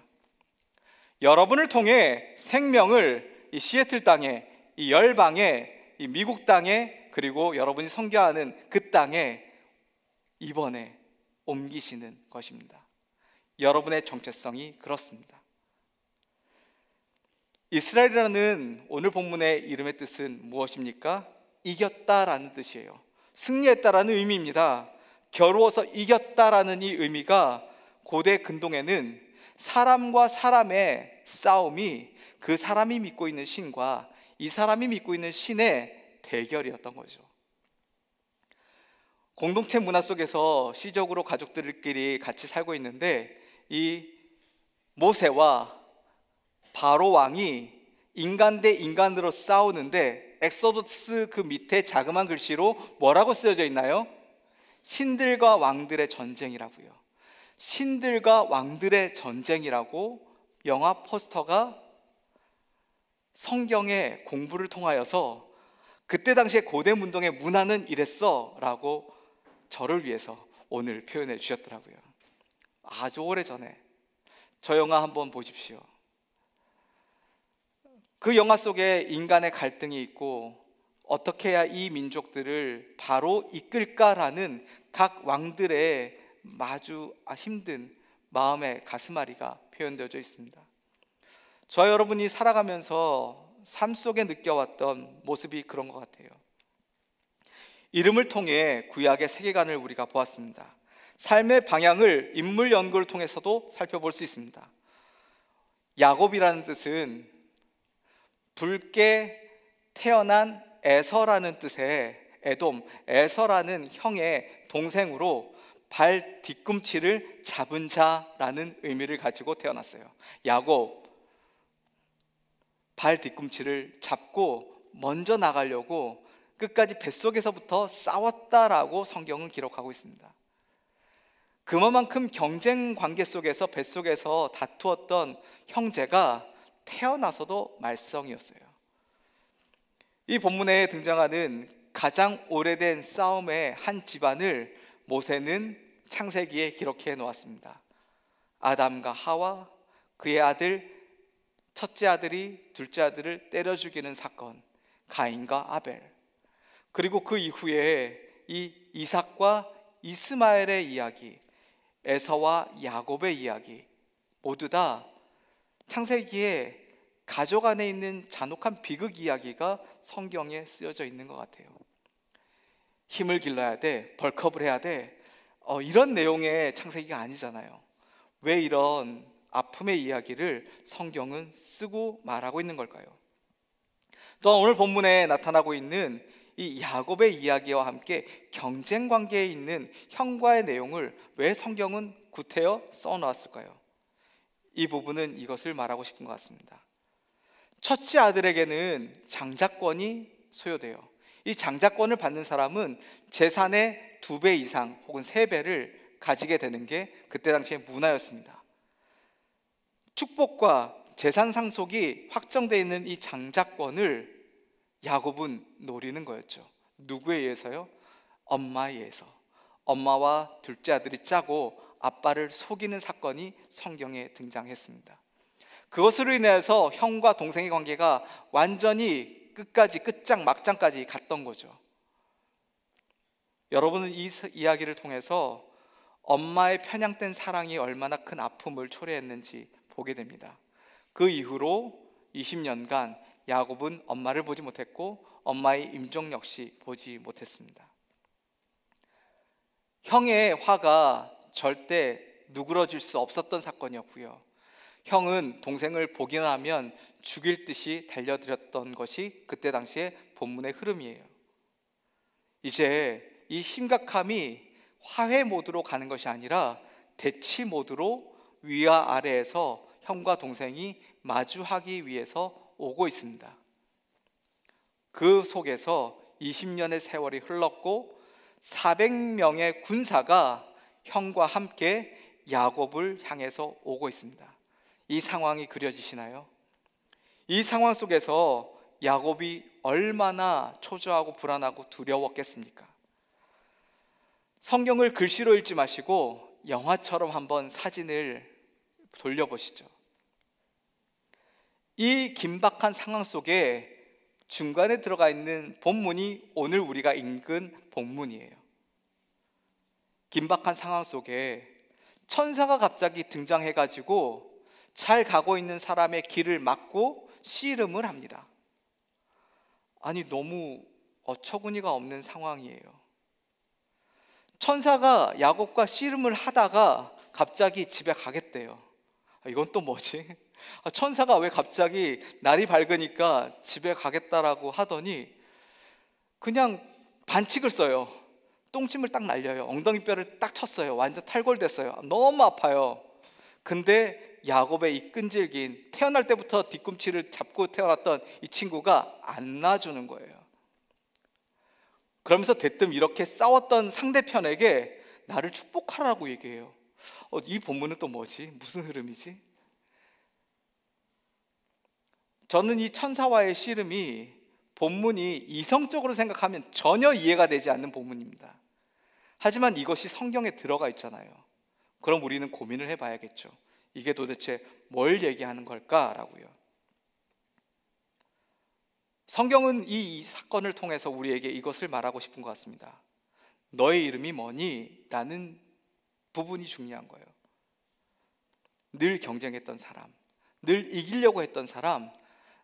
S4: 여러분을 통해 생명을 이 시애틀 땅에, 이 열방에, 이 미국 땅에, 그리고 여러분이 선교하는 그 땅에 이번에 옮기시는 것입니다. 여러분의 정체성이 그렇습니다. 이스라엘이라는 오늘 본문의 이름의 뜻은 무엇입니까? 이겼다라는 뜻이에요. 승리했다라는 의미입니다. 겨루어서 이겼다라는 이 의미가 고대 근동에는 사람과 사람의 싸움이 그 사람이 믿고 있는 신과 이 사람이 믿고 있는 신의 대결이었던 거죠. 공동체 문화 속에서 시적으로 가족들끼리 같이 살고 있는데 이 모세와 바로 왕이 인간 대 인간으로 싸우는데 엑소더스 그 밑에 자그마한 글씨로 뭐라고 쓰여져 있나요? 신들과 왕들의 전쟁이라고요. 신들과 왕들의 전쟁이라고 영화 포스터가 성경의 공부를 통하여서 그때 당시에 고대 문동의 문화는 이랬어 라고 저를 위해서 오늘 표현해 주셨더라고요. 아주 오래전에 저 영화 한번 보십시오. 그 영화 속에 인간의 갈등이 있고 어떻게 해야 이 민족들을 바로 이끌까라는 각 왕들의 아주 힘든 마음의 가슴앓이가 표현되어져 있습니다. 저와 여러분이 살아가면서 삶 속에 느껴왔던 모습이 그런 것 같아요. 이름을 통해 구약의 세계관을 우리가 보았습니다. 삶의 방향을 인물 연구를 통해서도 살펴볼 수 있습니다. 야곱이라는 뜻은 붉게 태어난 에서라는 뜻의 에돔, 에서라는 형의 동생으로 발 뒤꿈치를 잡은 자라는 의미를 가지고 태어났어요. 야곱, 발 뒤꿈치를 잡고 먼저 나가려고 끝까지 뱃속에서부터 싸웠다라고 성경은 기록하고 있습니다. 그만큼 경쟁 관계 속에서 뱃속에서 다투었던 형제가 태어나서도 말썽이었어요. 이 본문에 등장하는 가장 오래된 싸움의 한 집안을 모세는 창세기에 기록해 놓았습니다. 아담과 하와, 그의 아들, 첫째 아들이 둘째 아들을 때려 죽이는 사건, 가인과 아벨, 그리고 그 이후에 이 이삭과 이스마엘의 이야기, 에서와 야곱의 이야기, 모두 다 창세기에 가족 안에 있는 잔혹한 비극 이야기가 성경에 쓰여져 있는 것 같아요. 힘을 길러야 돼, 벌크업을 해야 돼, 이런 내용의 창세기가 아니잖아요. 왜 이런 아픔의 이야기를 성경은 쓰고 말하고 있는 걸까요? 또한 오늘 본문에 나타나고 있는 이 야곱의 이야기와 함께 경쟁 관계에 있는 형과의 내용을 왜 성경은 구태여 써놓았을까요? 이 부분은 이것을 말하고 싶은 것 같습니다. 첫째 아들에게는 장자권이 소요돼요. 이 장자권을 받는 사람은 재산의 2배 이상 혹은 3배를 가지게 되는 게 그때 당시의 문화였습니다. 축복과 재산 상속이 확정되어 있는 이 장자권을 야곱은 노리는 거였죠. 누구에 의해서요? 엄마에 의해서. 엄마와 둘째 아들이 짜고 아빠를 속이는 사건이 성경에 등장했습니다. 그것으로 인해서 형과 동생의 관계가 완전히 끝까지 끝장 막장까지 갔던 거죠. 여러분은 이 이야기를 통해서 엄마의 편향된 사랑이 얼마나 큰 아픔을 초래했는지 보게 됩니다. 그 이후로 20년간 야곱은 엄마를 보지 못했고 엄마의 임종 역시 보지 못했습니다. 형의 화가 절대 누그러질 수 없었던 사건이었고요. 형은 동생을 보기만 하면 죽일 듯이 달려들었던 것이 그때 당시의 본문의 흐름이에요. 이제 이 심각함이 화해 모드로 가는 것이 아니라 대치 모드로 위와 아래에서 형과 동생이 마주하기 위해서 오고 있습니다. 그 속에서 20년의 세월이 흘렀고 400명의 군사가 형과 함께 야곱을 향해서 오고 있습니다. 이 상황이 그려지시나요? 이 상황 속에서 야곱이 얼마나 초조하고 불안하고 두려웠겠습니까? 성경을 글씨로 읽지 마시고 영화처럼 한번 사진을 돌려보시죠. 이 긴박한 상황 속에 중간에 들어가 있는 본문이 오늘 우리가 읽은 본문이에요. 긴박한 상황 속에 천사가 갑자기 등장해가지고 잘 가고 있는 사람의 길을 막고 씨름을 합니다. 아니, 너무 어처구니가 없는 상황이에요. 천사가 야곱과 씨름을 하다가 갑자기 집에 가겠대요. 이건 또 뭐지? 천사가 왜 갑자기 날이 밝으니까 집에 가겠다라고 하더니 그냥 반칙을 써요. 똥침을 딱 날려요. 엉덩이뼈를 딱 쳤어요. 완전 탈골됐어요. 너무 아파요. 근데 야곱의 이 끈질긴, 태어날 때부터 뒤꿈치를 잡고 태어났던 이 친구가 안 놔주는 거예요. 그러면서 대뜸 이렇게 싸웠던 상대편에게 나를 축복하라고 얘기해요. 이 본문은 또 뭐지? 무슨 흐름이지? 저는 이 천사와의 씨름이 본문이 이성적으로 생각하면 전혀 이해가 되지 않는 본문입니다. 하지만 이것이 성경에 들어가 있잖아요. 그럼 우리는 고민을 해봐야겠죠. 이게 도대체 뭘 얘기하는 걸까라고요. 성경은 이 사건을 통해서 우리에게 이것을 말하고 싶은 것 같습니다. 너의 이름이 뭐니? 라는 부분이 중요한 거예요. 늘 경쟁했던 사람, 늘 이기려고 했던 사람,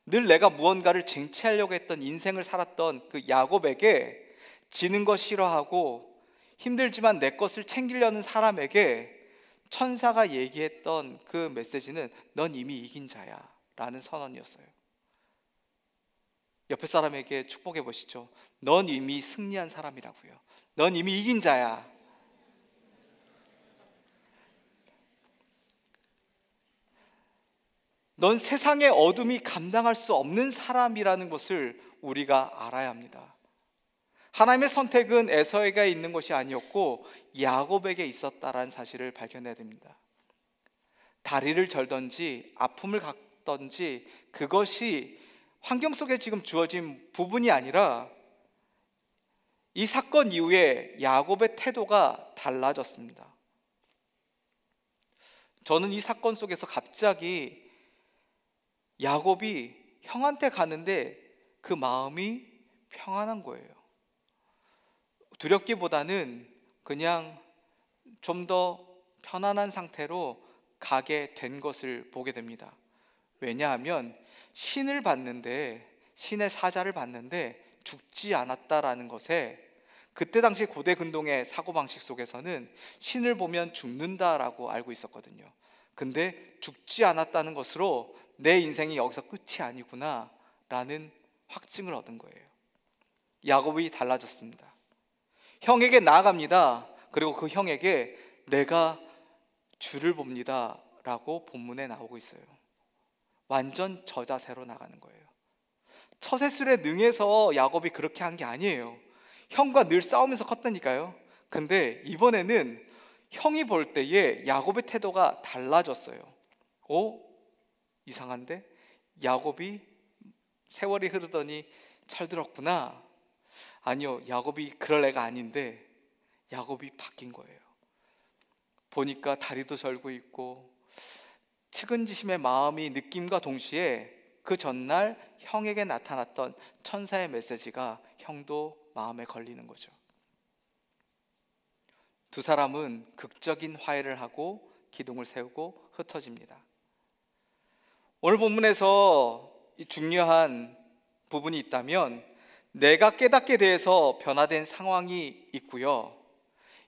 S4: 늘 내가 무언가를 쟁취하려고 했던 인생을 살았던 그 야곱에게 지는 거 싫어하고 힘들지만 내 것을 챙기려는 사람에게 천사가 얘기했던 그 메시지는 넌 이미 이긴 자야 라는 선언이었어요. 옆에 사람에게 축복해 보시죠. 넌 이미 승리한 사람이라고요. 넌 이미 이긴 자야. 넌 세상의 어둠이 감당할 수 없는 사람이라는 것을 우리가 알아야 합니다. 하나님의 선택은 에서에게 있는 것이 아니었고 야곱에게 있었다라는 사실을 발견해야 됩니다. 다리를 절던지 아픔을 갖던지 그것이 환경 속에 지금 주어진 부분이 아니라 이 사건 이후에 야곱의 태도가 달라졌습니다. 저는 이 사건 속에서 갑자기 야곱이 형한테 가는데 그 마음이 평안한 거예요. 두렵기보다는 그냥 좀 더 편안한 상태로 가게 된 것을 보게 됩니다. 왜냐하면 신을 봤는데, 신의 사자를 봤는데 죽지 않았다라는 것에, 그때 당시 고대 근동의 사고방식 속에서는 신을 보면 죽는다라고 알고 있었거든요. 근데 죽지 않았다는 것으로 내 인생이 여기서 끝이 아니구나 라는 확증을 얻은 거예요. 야곱이 달라졌습니다. 형에게 나아갑니다. 그리고 그 형에게 내가 주를 봅니다 라고 본문에 나오고 있어요. 완전 저자세로 나가는 거예요. 처세술에 능해서 야곱이 그렇게 한 게 아니에요. 형과 늘 싸우면서 컸다니까요. 근데 이번에는 형이 볼 때에 야곱의 태도가 달라졌어요. 이상한데? 야곱이 세월이 흐르더니 철들었구나. 아니요, 야곱이 그럴 애가 아닌데 야곱이 바뀐 거예요. 보니까 다리도 절고 있고 측은지심의 마음이 느낌과 동시에 그 전날 형에게 나타났던 천사의 메시지가 형도 마음에 걸리는 거죠. 두 사람은 극적인 화해를 하고 기둥을 세우고 흩어집니다. 오늘 본문에서 이 중요한 부분이 있다면 내가 깨닫게 되어서 변화된 상황이 있고요,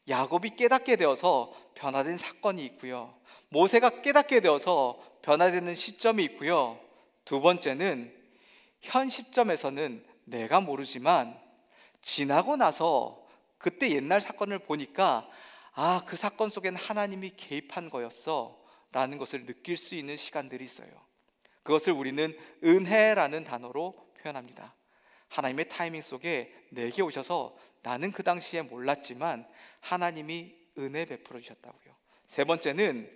S4: 야곱이 깨닫게 되어서 변화된 사건이 있고요, 모세가 깨닫게 되어서 변화되는 시점이 있고요, 두 번째는 현 시점에서는 내가 모르지만 지나고 나서 그때 옛날 사건을 보니까 그 사건 속에는 하나님이 개입한 거였어 라는 것을 느낄 수 있는 시간들이 있어요. 그것을 우리는 은혜라는 단어로 표현합니다. 하나님의 타이밍 속에 내게 오셔서 나는 그 당시에 몰랐지만 하나님이 은혜 베풀어 주셨다고요. 세 번째는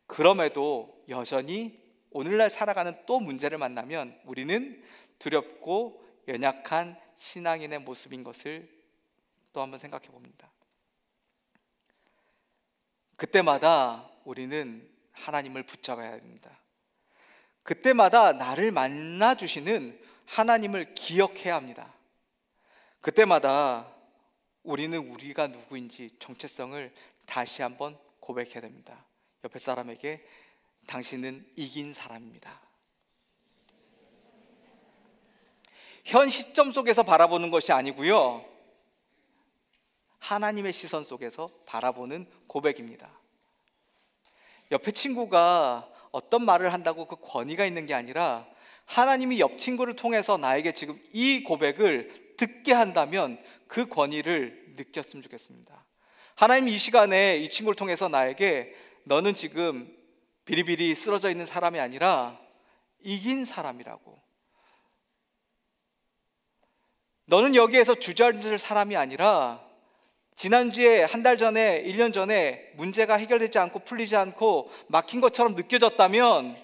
S4: 그럼에도 여전히 오늘날 살아가는 또 문제를 만나면 우리는 두렵고 연약한 신앙인의 모습인 것을 또 한번 생각해 봅니다. 그때마다 우리는 하나님을 붙잡아야 됩니다. 그때마다 나를 만나주시는 하나님을 기억해야 합니다. 그때마다 우리는 우리가 누구인지 정체성을 다시 한번 고백해야 됩니다. 옆에 사람에게 당신은 이긴 사람입니다. 현 시점 속에서 바라보는 것이 아니고요, 하나님의 시선 속에서 바라보는 고백입니다. 옆에 친구가 어떤 말을 한다고 그 권위가 있는 게 아니라 하나님이 옆 친구를 통해서 나에게 지금 이 고백을 듣게 한다면 그 권위를 느꼈으면 좋겠습니다. 하나님 이 시간에 이 친구를 통해서 나에게 너는 지금 비리비리 쓰러져 있는 사람이 아니라 이긴 사람이라고, 너는 여기에서 주저앉을 사람이 아니라 지난주에, 한 달 전에, 1년 전에 문제가 해결되지 않고 풀리지 않고 막힌 것처럼 느껴졌다면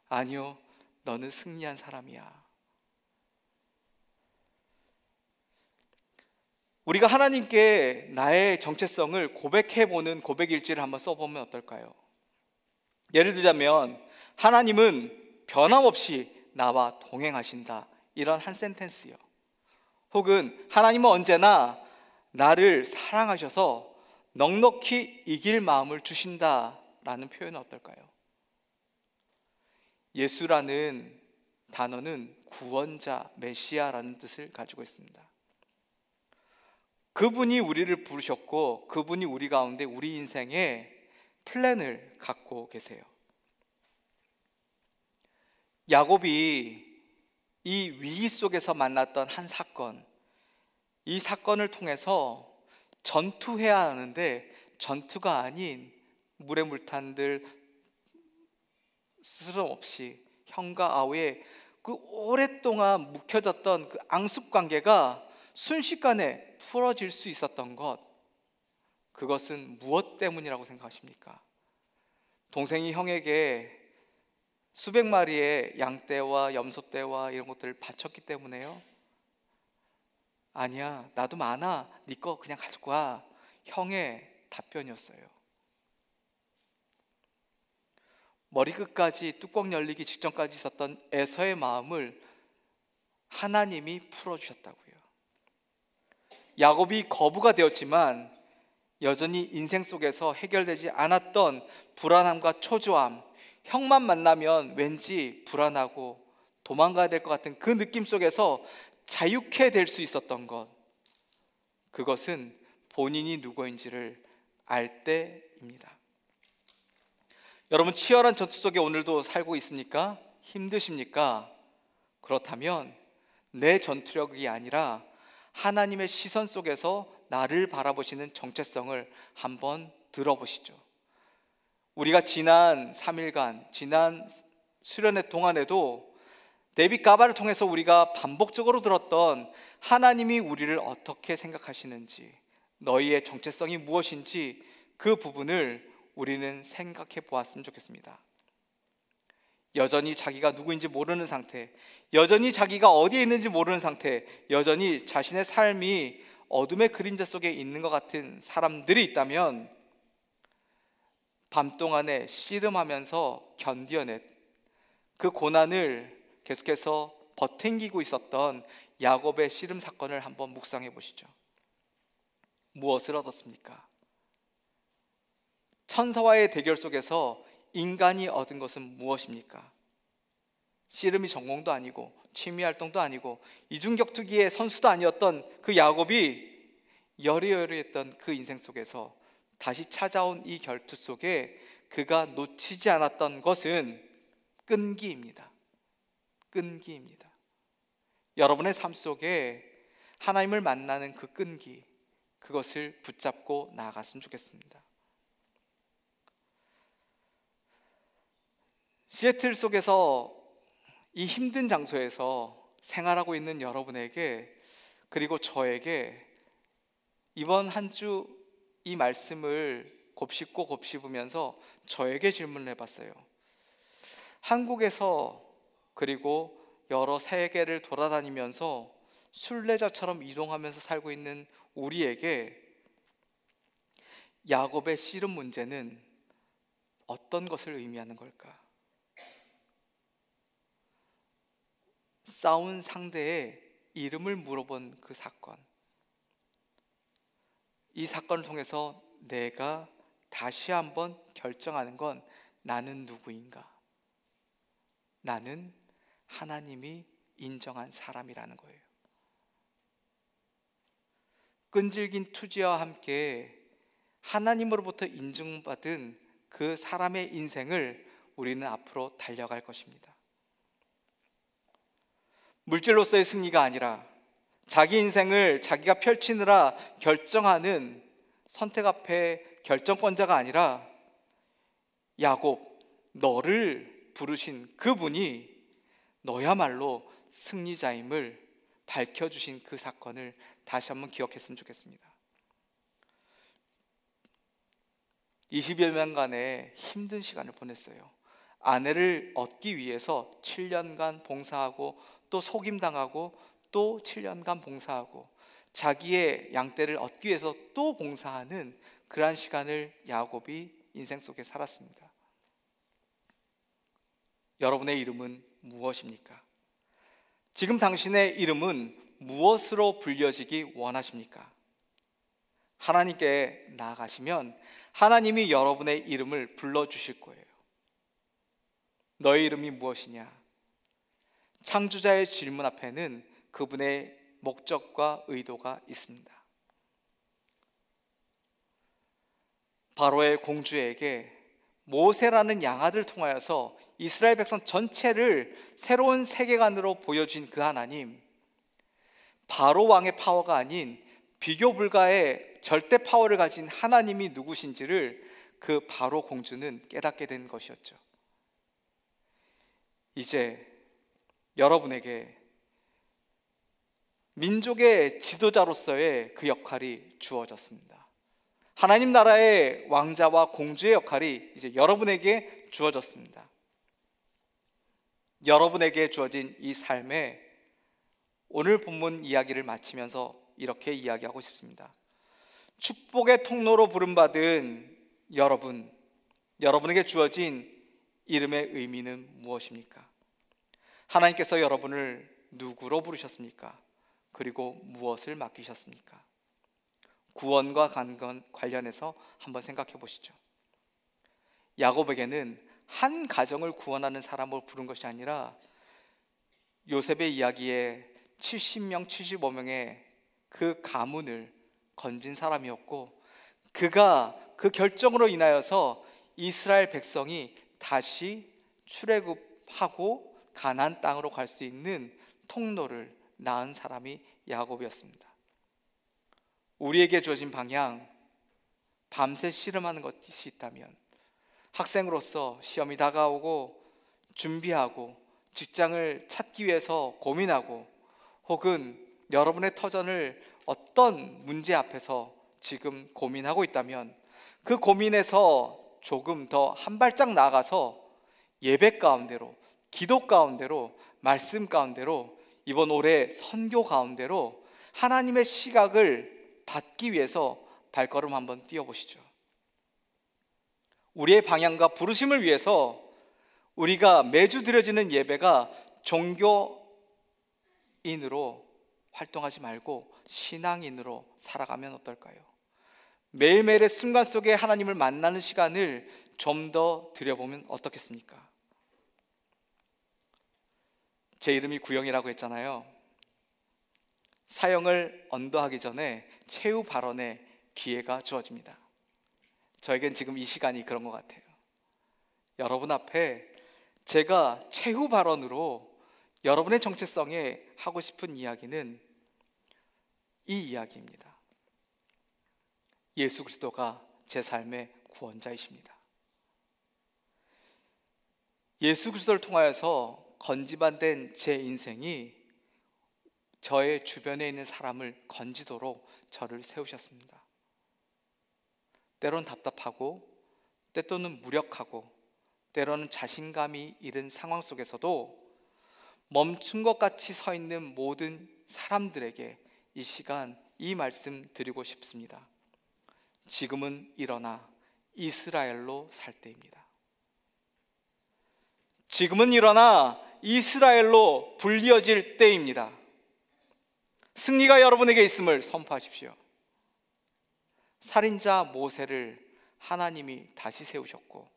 S4: 아니요, 너는 승리한 사람이야. 우리가 하나님께 나의 정체성을 고백해보는 고백일지를 한번 써보면 어떨까요? 예를 들자면 하나님은 변함없이 나와 동행하신다, 이런 한 센텐스요. 혹은 하나님은 언제나 나를 사랑하셔서 넉넉히 이길 마음을 주신다라는 표현은 어떨까요? 예수라는 단어는 구원자, 메시아라는 뜻을 가지고 있습니다. 그분이 우리를 부르셨고 그분이 우리 가운데 우리 인생에 플랜을 갖고 계세요. 야곱이 이 위기 속에서 만났던 한 사건, 이 사건을 통해서 전투해야 하는데 전투가 아닌 물에 물탄들 스스럼 없이 형과 아우의 그 오랫동안 묵혀졌던 그 앙숙 관계가 순식간에 풀어질 수 있었던 것, 그것은 무엇 때문이라고 생각하십니까? 동생이 형에게 수백 마리의 양떼와 염소떼와 이런 것들을 바쳤기 때문에요? 아니야, 나도 많아, 네 거 그냥 가지고 와, 형의 답변이었어요. 머리끝까지 뚜껑 열리기 직전까지 있었던 에서의 마음을 하나님이 풀어주셨다고요. 야곱이 거부가 되었지만 여전히 인생 속에서 해결되지 않았던 불안함과 초조함, 형만 만나면 왠지 불안하고 도망가야 될 것 같은 그 느낌 속에서 자유케 될 수 있었던 것, 그것은 본인이 누구인지를 알 때입니다. 여러분, 치열한 전투 속에 오늘도 살고 있습니까? 힘드십니까? 그렇다면 내 전투력이 아니라 하나님의 시선 속에서 나를 바라보시는 정체성을 한번 들어보시죠. 우리가 지난 3일간, 지난 수련회 동안에도 데이빗 가바를 통해서 우리가 반복적으로 들었던 하나님이 우리를 어떻게 생각하시는지, 너희의 정체성이 무엇인지 그 부분을 우리는 생각해 보았으면 좋겠습니다. 여전히 자기가 누구인지 모르는 상태, 여전히 자기가 어디에 있는지 모르는 상태, 여전히 자신의 삶이 어둠의 그림자 속에 있는 것 같은 사람들이 있다면 밤동안에 씨름하면서 견뎌낸 그 고난을 계속해서 버팅기고 있었던 야곱의 씨름 사건을 한번 묵상해 보시죠. 무엇을 얻었습니까? 천사와의 대결 속에서 인간이 얻은 것은 무엇입니까? 씨름이 전공도 아니고 취미활동도 아니고 이중격투기의 선수도 아니었던 그 야곱이 여리여리했던 그 인생 속에서 다시 찾아온 이 결투 속에 그가 놓치지 않았던 것은 끈기입니다. 끈기입니다. 여러분의 삶 속에 하나님을 만나는 그 끈기, 그것을 붙잡고 나아갔으면 좋겠습니다. 시애틀 속에서 이 힘든 장소에서 생활하고 있는 여러분에게, 그리고 저에게 이번 한 주 이 말씀을 곱씹고 곱씹으면서 저에게 질문을 해봤어요. 한국에서 그리고 여러 세계를 돌아다니면서 순례자처럼 이동하면서 살고 있는 우리에게 야곱의 씨름 문제는 어떤 것을 의미하는 걸까? 싸운 상대의 이름을 물어본 그 사건, 이 사건을 통해서 내가 다시 한번 결정하는 건 나는 누구인가? 나는 하나님이 인정한 사람이라는 거예요. 끈질긴 투지와 함께 하나님으로부터 인정받은 그 사람의 인생을 우리는 앞으로 달려갈 것입니다. 물질로서의 승리가 아니라 자기 인생을 자기가 펼치느라 결정하는 선택 앞에 결정권자가 아니라 야곱, 너를 부르신 그분이 너야말로 승리자임을 밝혀주신 그 사건을 다시 한번 기억했으면 좋겠습니다. 20여 년간의 힘든 시간을 보냈어요. 아내를 얻기 위해서 7년간 봉사하고 또 속임당하고 또 7년간 봉사하고 자기의 양떼를 얻기 위해서 또 봉사하는 그러한 시간을 야곱이 인생 속에 살았습니다. 여러분의 이름은 무엇입니까? 지금 당신의 이름은 무엇으로 불려지기 원하십니까? 하나님께 나아가시면 하나님이 여러분의 이름을 불러주실 거예요. 너의 이름이 무엇이냐? 창조자의 질문 앞에는 그분의 목적과 의도가 있습니다. 바로의 공주에게 모세라는 양아들을 통하여서 이스라엘 백성 전체를 새로운 세계관으로 보여준 그 하나님, 바로 왕의 파워가 아닌 비교 불가의 절대 파워를 가진 하나님이 누구신지를 그 바로 공주는 깨닫게 된 것이었죠. 이제 여러분에게 민족의 지도자로서의 그 역할이 주어졌습니다. 하나님 나라의 왕자와 공주의 역할이 이제 여러분에게 주어졌습니다. 여러분에게 주어진 이 삶에 오늘 본문 이야기를 마치면서 이렇게 이야기하고 싶습니다. 축복의 통로로 부름받은 여러분에게 주어진 이름의 의미는 무엇입니까? 하나님께서 여러분을 누구로 부르셨습니까? 그리고 무엇을 맡기셨습니까? 구원과 관련해서 한번 생각해 보시죠. 야곱에게는 한 가정을 구원하는 사람으로 부른 것이 아니라 요셉의 이야기에 70명, 75명의 그 가문을 건진 사람이었고, 그가 그 결정으로 인하여서 이스라엘 백성이 다시 출애굽하고 가나안 땅으로 갈 수 있는 통로를 낳은 사람이 야곱이었습니다. 우리에게 주어진 방향, 밤새 씨름하는 것이 있다면, 학생으로서 시험이 다가오고 준비하고 직장을 찾기 위해서 고민하고, 혹은 여러분의 터전을 어떤 문제 앞에서 지금 고민하고 있다면 그 고민에서 조금 더 한 발짝 나아가서 예배 가운데로, 기도 가운데로, 말씀 가운데로, 이번 올해 선교 가운데로 하나님의 시각을 받기 위해서 발걸음 한번 뛰어보시죠. 우리의 방향과 부르심을 위해서 우리가 매주 드려지는 예배가 종교인으로 활동하지 말고 신앙인으로 살아가면 어떨까요? 매일매일의 순간 속에 하나님을 만나는 시간을 좀 더 드려보면 어떻겠습니까? 제 이름이 구영이라고 했잖아요. 사형을 언도하기 전에 최후 발언의 기회가 주어집니다. 저에겐 지금 이 시간이 그런 것 같아요. 여러분 앞에 제가 최후 발언으로 여러분의 정체성에 하고 싶은 이야기는 이 이야기입니다. 예수 그리스도가 제 삶의 구원자이십니다. 예수 그리스도를 통하여서 건지받은 제 인생이 저의 주변에 있는 사람을 건지도록 저를 세우셨습니다. 때로는 답답하고, 때로는 무력하고, 때로는 자신감이 잃은 상황 속에서도 멈춘 것 같이 서 있는 모든 사람들에게 이 시간 이 말씀 드리고 싶습니다. 지금은 일어나 이스라엘로 살 때입니다. 지금은 일어나 이스라엘로 불리어질 때입니다. 승리가 여러분에게 있음을 선포하십시오. 살인자 모세를 하나님이 다시 세우셨고,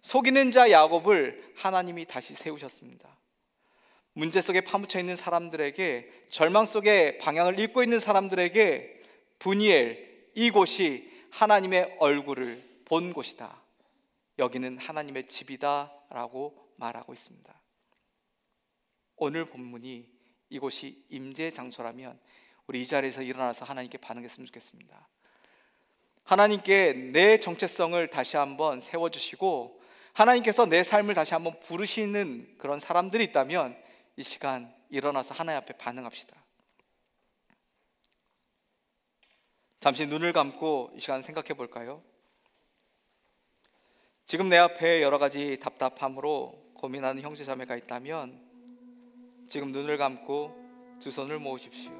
S4: 속이는 자 야곱을 하나님이 다시 세우셨습니다. 문제 속에 파묻혀 있는 사람들에게, 절망 속에 방향을 잃고 있는 사람들에게 브니엘, 이곳이 하나님의 얼굴을 본 곳이다, 여기는 하나님의 집이다 라고 말하고 있습니다. 오늘 본문이 이곳이 임재의 장소라면 우리 이 자리에서 일어나서 하나님께 반응했으면 좋겠습니다. 하나님께 내 정체성을 다시 한번 세워주시고 하나님께서 내 삶을 다시 한번 부르시는 그런 사람들이 있다면 이 시간 일어나서 하나님 앞에 반응합시다. 잠시 눈을 감고 이 시간 생각해 볼까요? 지금 내 앞에 여러 가지 답답함으로 고민하는 형제 자매가 있다면 지금 눈을 감고 두 손을 모으십시오.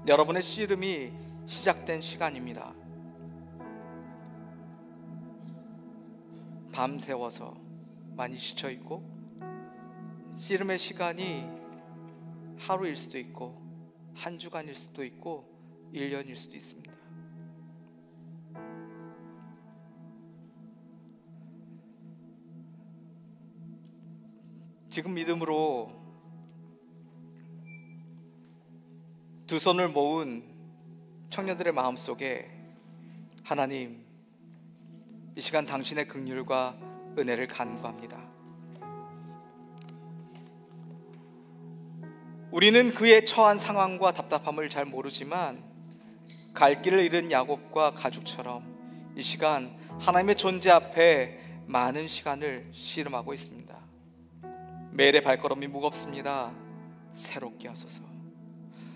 S4: 여러분의 씨름이 시작된 시간입니다. 밤새워서 많이 지쳐있고, 씨름의 시간이 하루일 수도 있고 한 주간일 수도 있고 1년일 수도 있습니다. 지금 믿음으로 두 손을 모은 청년들의 마음속에 하나님, 이 시간 당신의 긍휼과 은혜를 간구합니다. 우리는 그의 처한 상황과 답답함을 잘 모르지만 갈 길을 잃은 야곱과 가족처럼 이 시간 하나님의 존재 앞에 많은 시간을 씨름하고 있습니다. 매일의 발걸음이 무겁습니다. 새롭게 하소서,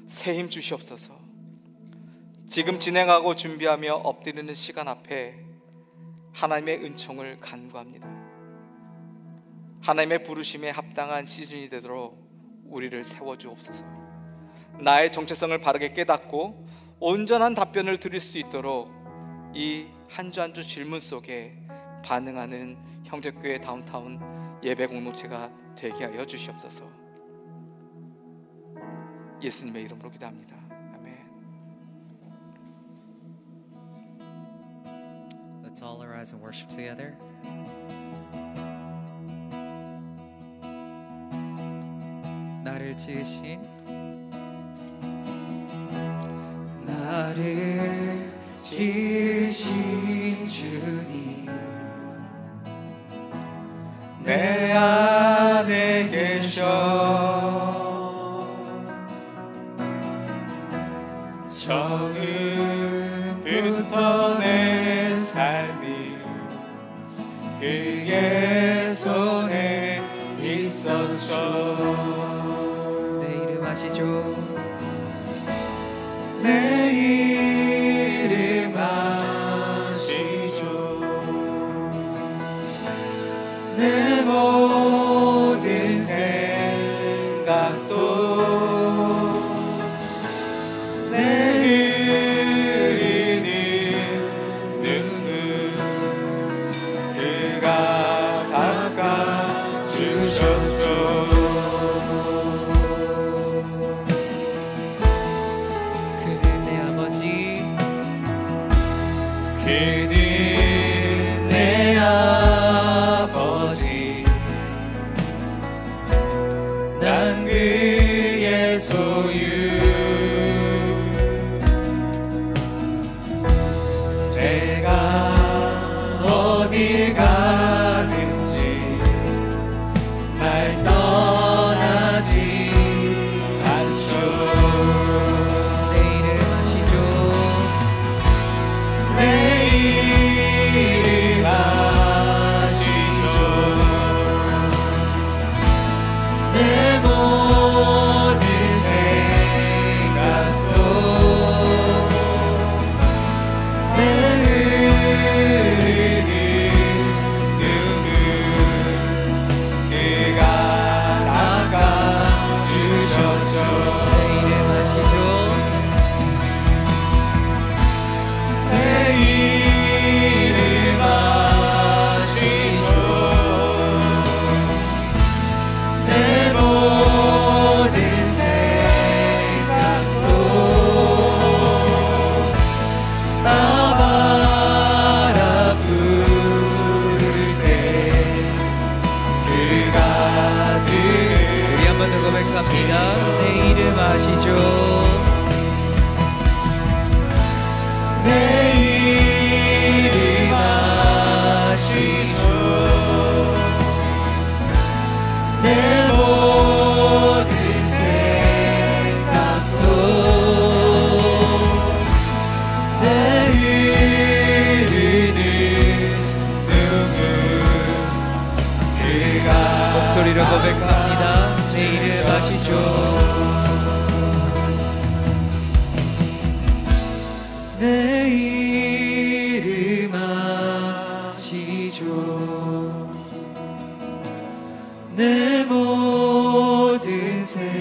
S4: 새 힘 주시옵소서. 지금 진행하고 준비하며 엎드리는 시간 앞에 하나님의 은총을 간구합니다. 하나님의 부르심에 합당한 시즌이 되도록 우리를 세워주옵소서. 나의 정체성을 바르게 깨닫고 온전한 답변을 드릴 수 있도록 이 한 주 한 주 질문 속에 반응하는 형제교회 다운타운 예배 공동체가 되게 하여 주시옵소서. 예수님의 이름으로 기도합니다. 아멘.
S2: Let's all arise and worship together. 나를 지으신 주님,
S4: 내 안에 계셔 처음부터 내 삶이 그의 손에 있었죠.
S2: 내 이름 아시죠?
S4: 내 이름 아시죠. 내 모든 생각도 내 흐르는 눈물 그가 닦아주셨죠.
S2: 그는 내 아버지,
S4: 그는 내 아버지, 난 그의 소유. 내가 어딜 가든지 날 떠나지 않죠.
S2: 내 이름 아시죠?
S4: 내 이름 아시죠. 내 모든 생각
S1: 고백합니다. 내 이름 아시죠?
S2: 내 이름 아시죠? 내 모든 생각도 내 이르는 그가
S1: 목소리로 고백합니다. 내 이름 아시죠?
S2: 내 이름 아시죠? 내 모든 생각도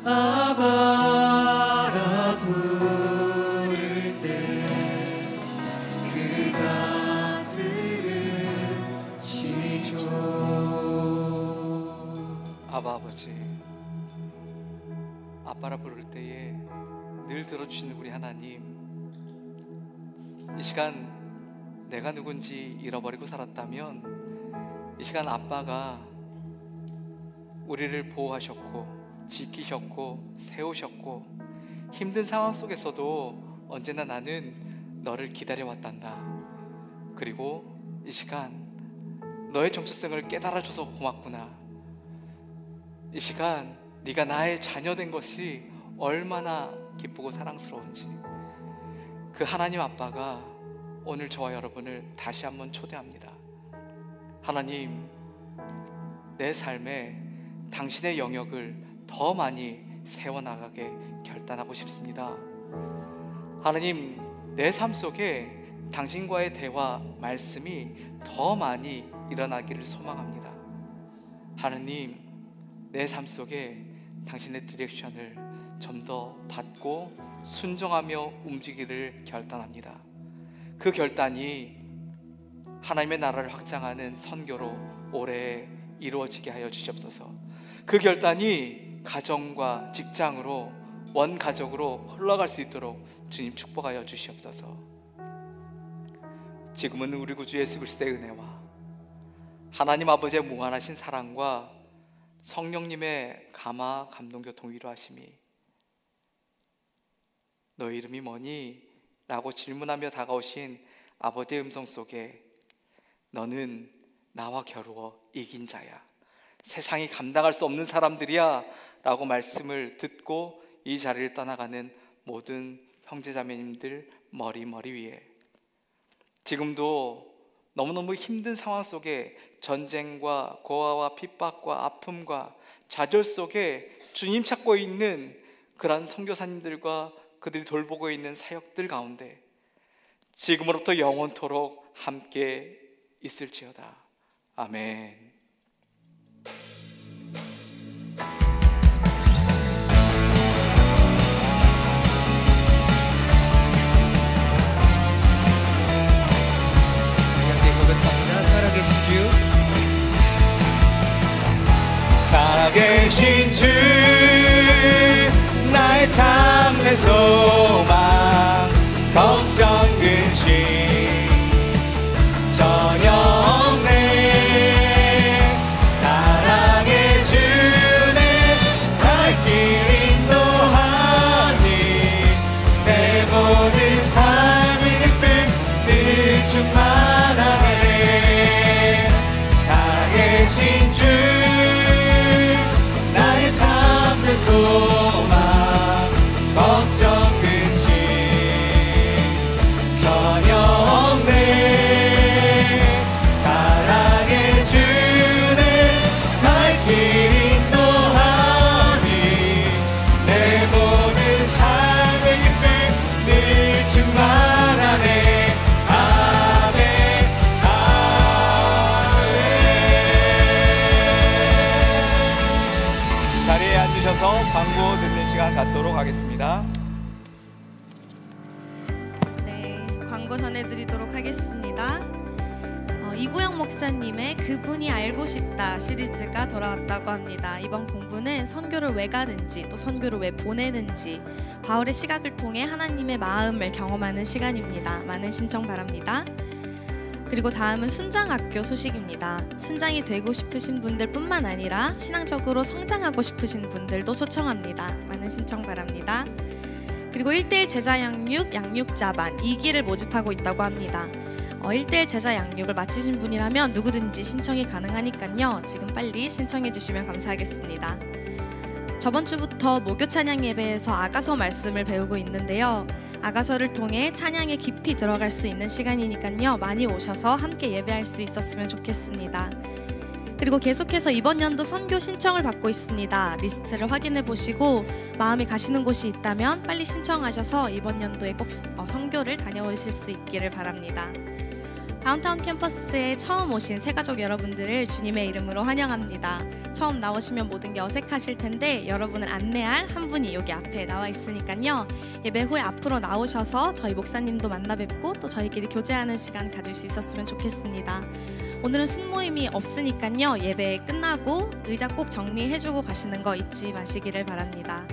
S2: 아바라 부를 때 그가 들으시죠.
S4: 아바 아버지, 아빠라 부를 때에 늘 들어주시는 우리 하나님, 이 시간 내가 누군지 잃어버리고 살았다면 이 시간 아빠가 우리를 보호하셨고 지키셨고 세우셨고 힘든 상황 속에서도 언제나 나는 너를 기다려왔단다. 그리고 이 시간 너의 정체성을 깨달아줘서 고맙구나. 이 시간 네가 나의 자녀된 것이 얼마나 기쁘고 사랑스러운지, 그 하나님 아빠가 오늘 저와 여러분을 다시 한번 초대합니다. 하나님, 내 삶에 당신의 영역을 더 많이 세워나가게 결단하고 싶습니다. 하나님, 내 삶 속에 당신과의 대화, 말씀이 더 많이 일어나기를 소망합니다. 하나님, 내 삶 속에 당신의 디렉션을 좀 더 받고 순종하며 움직이기를 결단합니다. 그 결단이 하나님의 나라를 확장하는 선교로 올해 이루어지게 하여 주시옵소서. 그 결단이 가정과 직장으로, 원가족으로 흘러갈 수 있도록 주님 축복하여 주시옵소서. 지금은 우리 구주 예수 그리스도의 은혜와 하나님 아버지의 무한하신 사랑과 성령님의 감화 감동 교통 위로하심이, 너 이름이 뭐니? 라고 질문하며 다가오신 아버지의 음성 속에 너는 나와 겨루어 이긴 자야, 세상이 감당할 수 없는 사람들이야 라고 말씀을 듣고 이 자리를 떠나가는 모든 형제자매님들 머리 위에, 지금도 너무너무 힘든 상황 속에 전쟁과 고아와 핍박과 아픔과 좌절 속에 주님 찾고 있는 그러한 선교사님들과 그들이 돌보고 있는 사역들 가운데 지금으로부터 영원토록 함께 있을지어다. 아멘.
S1: 고백합니다. 살아계신 주,
S2: 살아계신 주, 나의 참된 소망, 걱정 근심 전혀 없네. 사랑해 주네, 갈 길 인도하니 내 모든 삶의 기쁨 늘 충만하네. 살아계신 주, 나의 참된 소망, 걱정 근심 전혀 없네. 사랑해 주네, 갈 길 인도하니 내 모든 삶의 기쁨 늘 충만하네. 아멘, 아멘. 자리에 앉으셔서 광고 듣는 시간 갖도록 하겠습니다.
S5: 네, 광고 전해드리도록 하겠습니다. 이구영 목사님의 그분이 알고 싶다 시리즈가 돌아왔다고 합니다. 이번 공부는 선교를 왜 가는지, 또 선교를 왜 보내는지, 바울의 시각을 통해 하나님의 마음을 경험하는 시간입니다. 많은 신청 바랍니다. 그리고 다음은 순장학교 소식입니다. 순장이 되고 싶으신 분들뿐만 아니라 신앙적으로 성장하고 싶으신 분들도 초청합니다. 많은 신청 바랍니다. 그리고 1:1 제자 양육, 양육자반 2기를 모집하고 있다고 합니다. 1:1 제자 양육을 마치신 분이라면 누구든지 신청이 가능하니까요. 지금 빨리 신청해 주시면 감사하겠습니다. 저번 주부터 목요 찬양 예배에서 아가서 말씀을 배우고 있는데요. 아가서를 통해 찬양에 깊이 들어갈 수 있는 시간이니까요. 많이 오셔서 함께 예배할 수 있었으면 좋겠습니다. 그리고 계속해서 이번 연도 선교 신청을 받고 있습니다. 리스트를 확인해 보시고 마음이 가시는 곳이 있다면 빨리 신청하셔서 이번 연도에 꼭 선교를 다녀오실 수 있기를 바랍니다. 다운타운 캠퍼스에 처음 오신 새가족 여러분들을 주님의 이름으로 환영합니다. 처음 나오시면 모든 게 어색하실 텐데 여러분을 안내할 한 분이 여기 앞에 나와 있으니까요. 예배 후에 앞으로 나오셔서 저희 목사님도 만나 뵙고 또 저희끼리 교제하는 시간 가질 수 있었으면 좋겠습니다. 오늘은 순모임이 없으니까요. 예배 끝나고 의자 꼭 정리해주고 가시는 거 잊지 마시기를 바랍니다.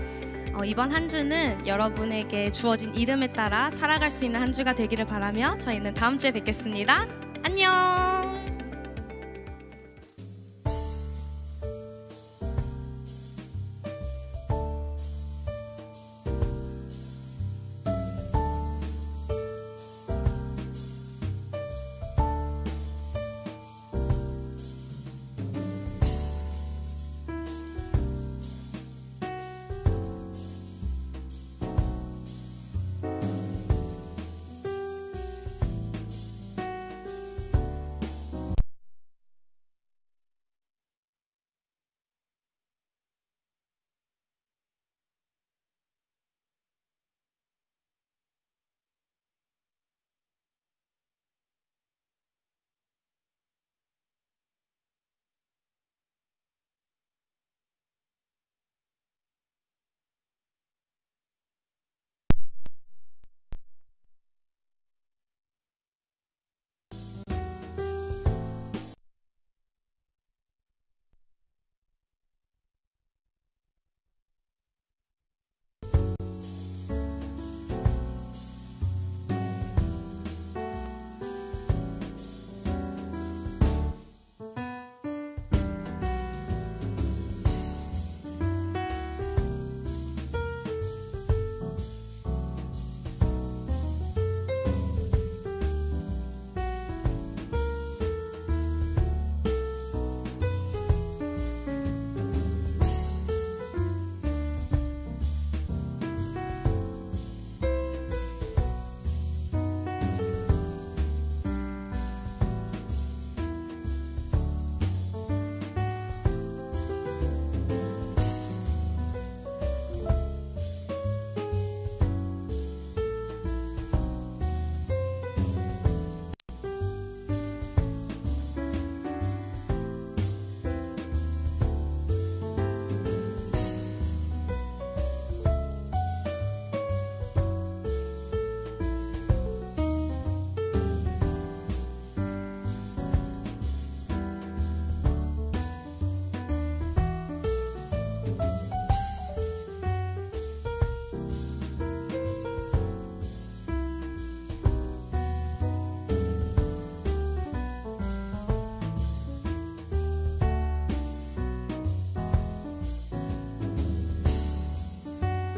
S5: 이번 한 주는 여러분에게 주어진 이름에 따라 살아갈 수 있는 한 주가 되기를 바라며 저희는 다음 주에 뵙겠습니다. 안녕.